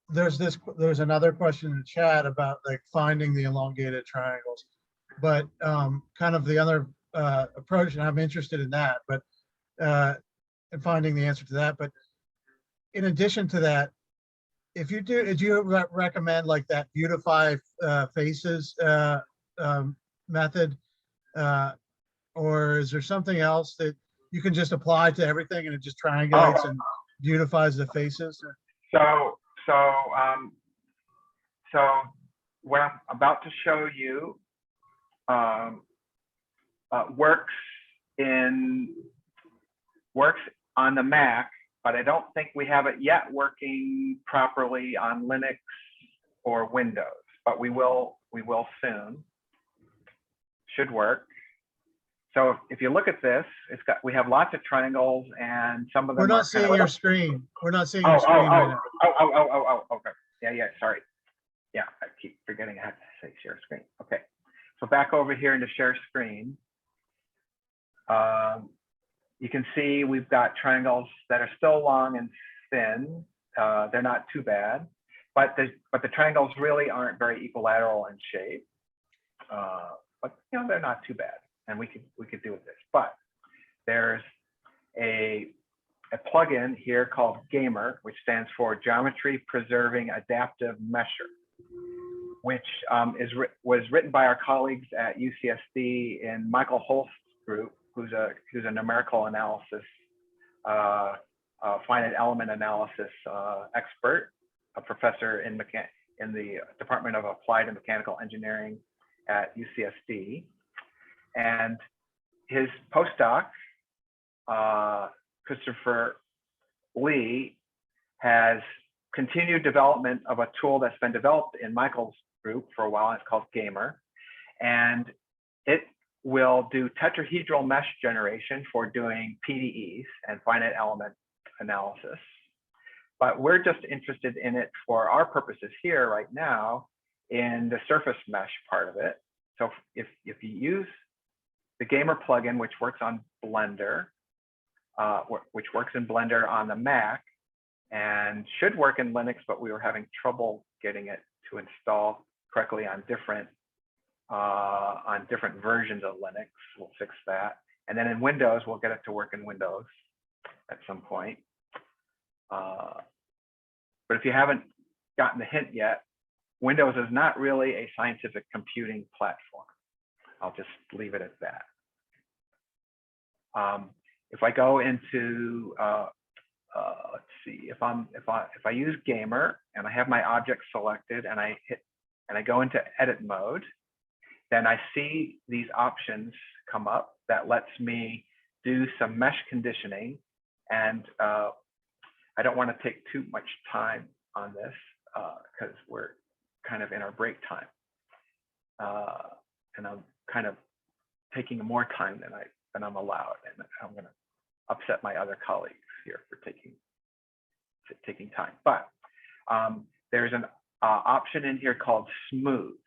there's another question in the chat about finding the elongated triangles, but kind of the other approach, and I'm interested in that, but and finding the answer to that. But in addition to that, if you do, did you recommend that beautify faces method, or is there something else that you can just apply to everything and it just triangulates and beautifies the faces? So what I'm about to show you works on the Mac, but I don't think we have it yet working properly on Linux or Windows, but we will soon. Should work. So if you look at this, we have lots of triangles, and some of them. We're not seeing your screen. We're not seeing your screen right now. Okay. Yeah. Sorry. Yeah, I keep forgetting I have to say share screen. Okay. So back over here into share screen. You can see we've got triangles that are still long and thin. They're not too bad, but the triangles really aren't very equilateral in shape. But they're not too bad, and we could do with this. But there's a plugin here called Gamer, which stands for Geometry Preserving Adaptive Mesher, which was written by our colleagues at UCSD in Michael Holst's group, who's a numerical analysis, finite element analysis expert, a professor in in the Department of Applied and Mechanical Engineering at UCSD. And his postdoc, Christopher Lee, has continued development of a tool that's been developed in Michael's group for a while. And it's called Gamer. And it will do tetrahedral mesh generation for doing PDEs and finite element analysis. But we're just interested in it for our purposes here right now in the surface mesh part of it. So if you use the Gamer plugin, which works on Blender, which works in Blender on the Mac and should work in Linux, but we were having trouble getting it to install correctly on different versions of Linux. We'll fix that. And then in Windows, we'll get it to work in Windows at some point. But if you haven't gotten the hint yet, Windows is not really a scientific computing platform. I'll just leave it at that. If I go into, let's see, if I use Gamer and I have my object selected and I go into edit mode, then I see these options come up that lets me do some mesh conditioning. And I don't want to take too much time on this because we're kind of in our break time. And I'm kind of taking more time than I'm allowed. And I'm going to upset my other colleagues here for taking time. But there's an option in here called Smooth.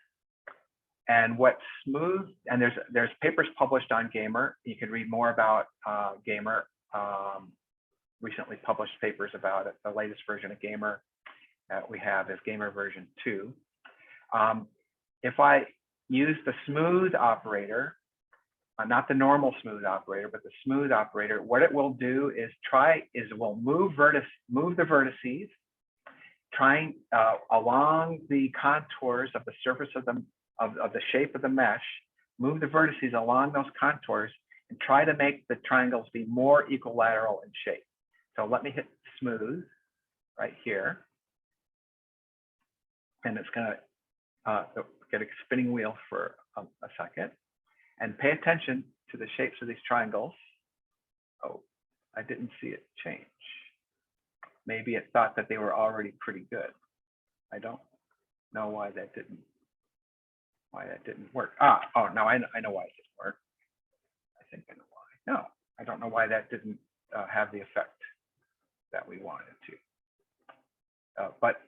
And what Smooth, and there's papers published on Gamer. You can read more about Gamer. Recently published papers about it. The latest version of Gamer that we have is Gamer version 2. If I use the Smooth operator, not the normal Smooth operator, but the Smooth operator, what it will do is it will move the vertices, trying along the contours of the surface of the shape of the mesh, move the vertices along those contours and try to make the triangles be more equilateral in shape. So let me hit Smooth right here. And it's going to get a spinning wheel for a second. And pay attention to the shapes of these triangles. Oh, I didn't see it change. Maybe it thought that they were already pretty good. I don't know why that didn't work. Oh, no, I know why it didn't work. I think I know why. No, I don't know why that didn't have the effect that we wanted to. But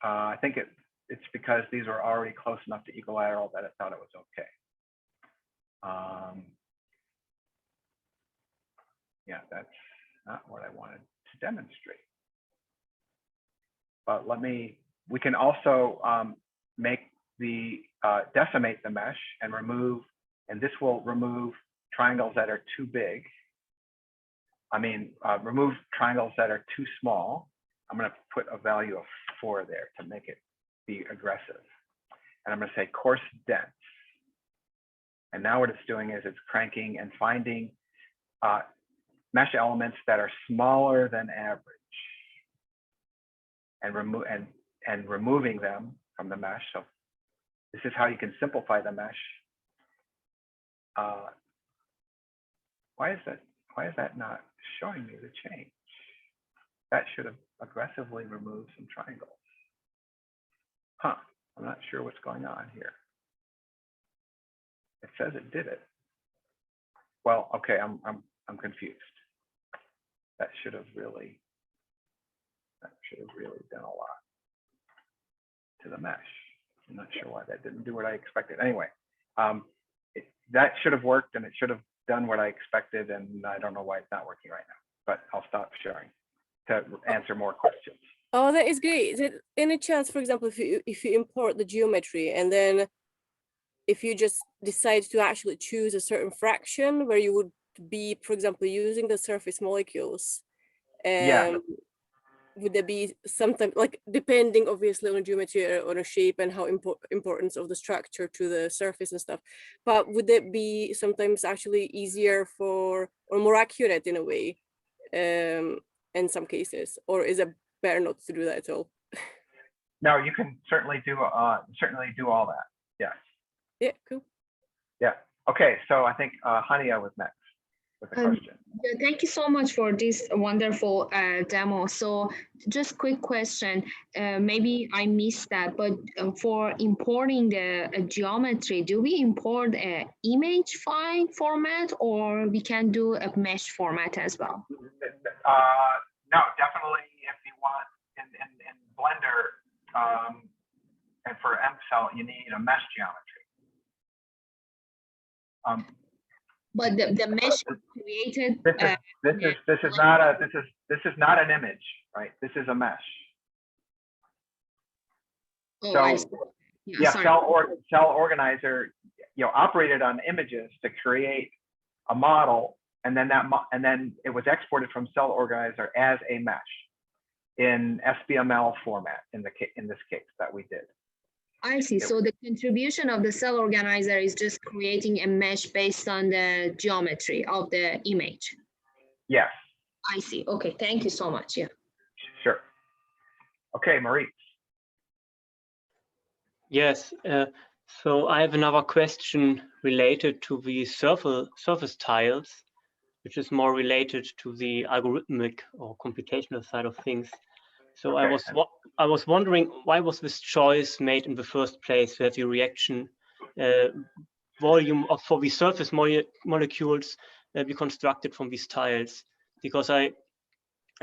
I think it's because these are already close enough to equilateral that it thought it was okay. Yeah, that's not what I wanted to demonstrate. But we can also make decimate the mesh and remove, and this will remove triangles that are too big. Remove triangles that are too small. I'm going to put a value of 4 there to make it be aggressive. And I'm going to say coarse dense. And now what it's doing is it's cranking and finding mesh elements that are smaller than average and removing them from the mesh. So this is how you can simplify the mesh. Why is that not showing me the change? That should have aggressively removed some triangles. Huh, I'm not sure what's going on here. It says it did it. Well, okay, I'm confused. That should have really done a lot to the mesh. I'm not sure why that didn't do what I expected. Anyway, that should have worked and it should have done what I expected, and I don't know why it's not working right now. But I'll stop sharing to answer more questions. Oh, that is great. Is it any chance, for example, if you import the geometry and then if you just decide to actually choose a certain fraction where you would be, for example, using the surface molecules, Yeah. would there be sometimes, like, depending obviously on geometry or on a shape and how importance of the structure to the surface and stuff, but would it be sometimes actually easier or more accurate in a way in some cases, or is it better not to do that at all? No, you can certainly do all that. Yes. Yeah, cool. Yeah. Okay. So I think Hania was next with a question. Yeah, thank you so much for this wonderful demo. So just quick question, maybe I missed that, but for importing the geometry, do we import a image file format or we can do a mesh format as well? No, definitely if you want in Blender and for MCell, you need a mesh geometry. But the mesh created. This is not an image, right? This is a mesh. Oh, So I see. yeah, CellOrganizer, operated on images to create a model, and then it was exported from CellOrganizer as a mesh in SBML format in this case that we did. I see. So the contribution of the CellOrganizer is just creating a mesh based on the geometry of the image. Yes. I see. Okay. Thank you so much. Yeah. Sure. Okay, Maurice. Yes. So I have another question related to the surface tiles, which is more related to the algorithmic or computational side of things. So okay. I was wondering, why was this choice made in the first place to have the reaction volume for the surface molecules be constructed from these tiles? Because I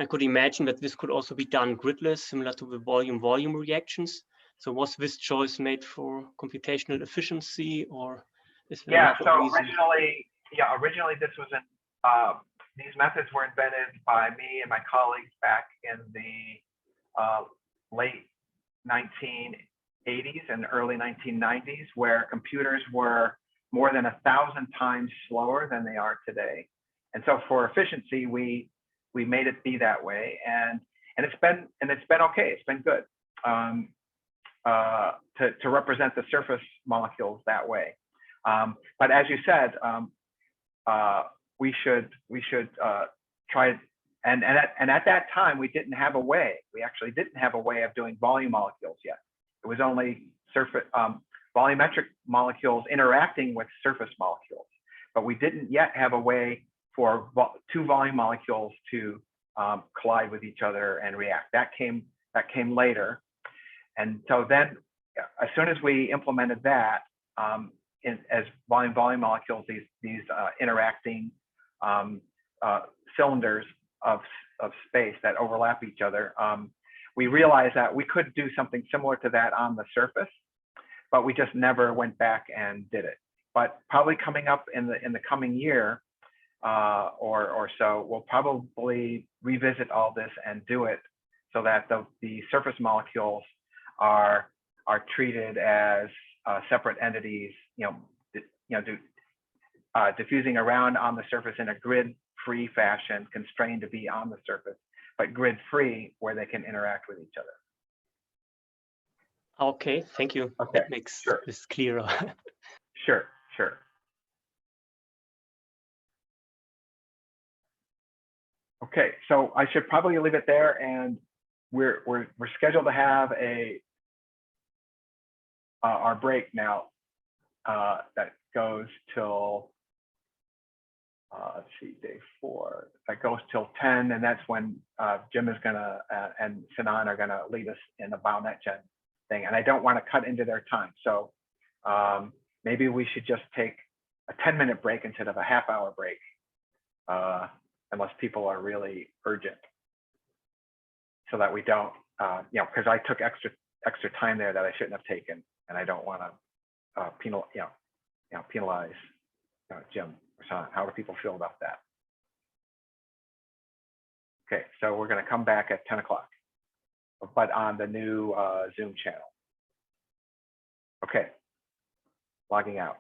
could imagine that this could also be done gridless, similar to the volume reactions. So was this choice made for computational efficiency, or is there another reason? Originally this was these methods were invented by me and my colleagues back in the late 1980s and early 1990s, where computers were more than 1,000 times slower than they are today. And so for efficiency, we made it be that way, and it's been okay. It's been good to represent the surface molecules that way. But as you said, we should try. And at that time, we didn't have a way. We actually didn't have a way of doing volume molecules yet. It was only surface volumetric molecules interacting with surface molecules. But we didn't yet have a way for two volume molecules to collide with each other and react. That came later. And so then, as soon as we implemented that as volume molecules, these interacting cylinders of space that overlap each other, we realized that we could do something similar to that on the surface, but we just never went back and did it. But probably coming up in the coming year or so, we'll probably revisit all this and do it so that the surface molecules are treated as separate entities, diffusing around on the surface in a grid-free fashion, constrained to be on the surface, but grid-free where they can interact with each other. Okay, thank you. Okay, that makes sure. this clearer. Sure. Okay, so I should probably leave it there, and we're scheduled to have our break now that goes till let's see, day 4. That goes till 10, and that's when Jim is gonna and Sinan are gonna lead us in the BioNetGen thing, and I don't want to cut into their time, so maybe we should just take a 10-minute break instead of a half-hour break, unless people are really urgent, so that we don't, because I took extra time there that I shouldn't have taken, and I don't want to penalize Jim or Sinan. How do people feel about that? Okay, so we're going to come back at 10 o'clock, but on the new Zoom channel. Okay, logging out.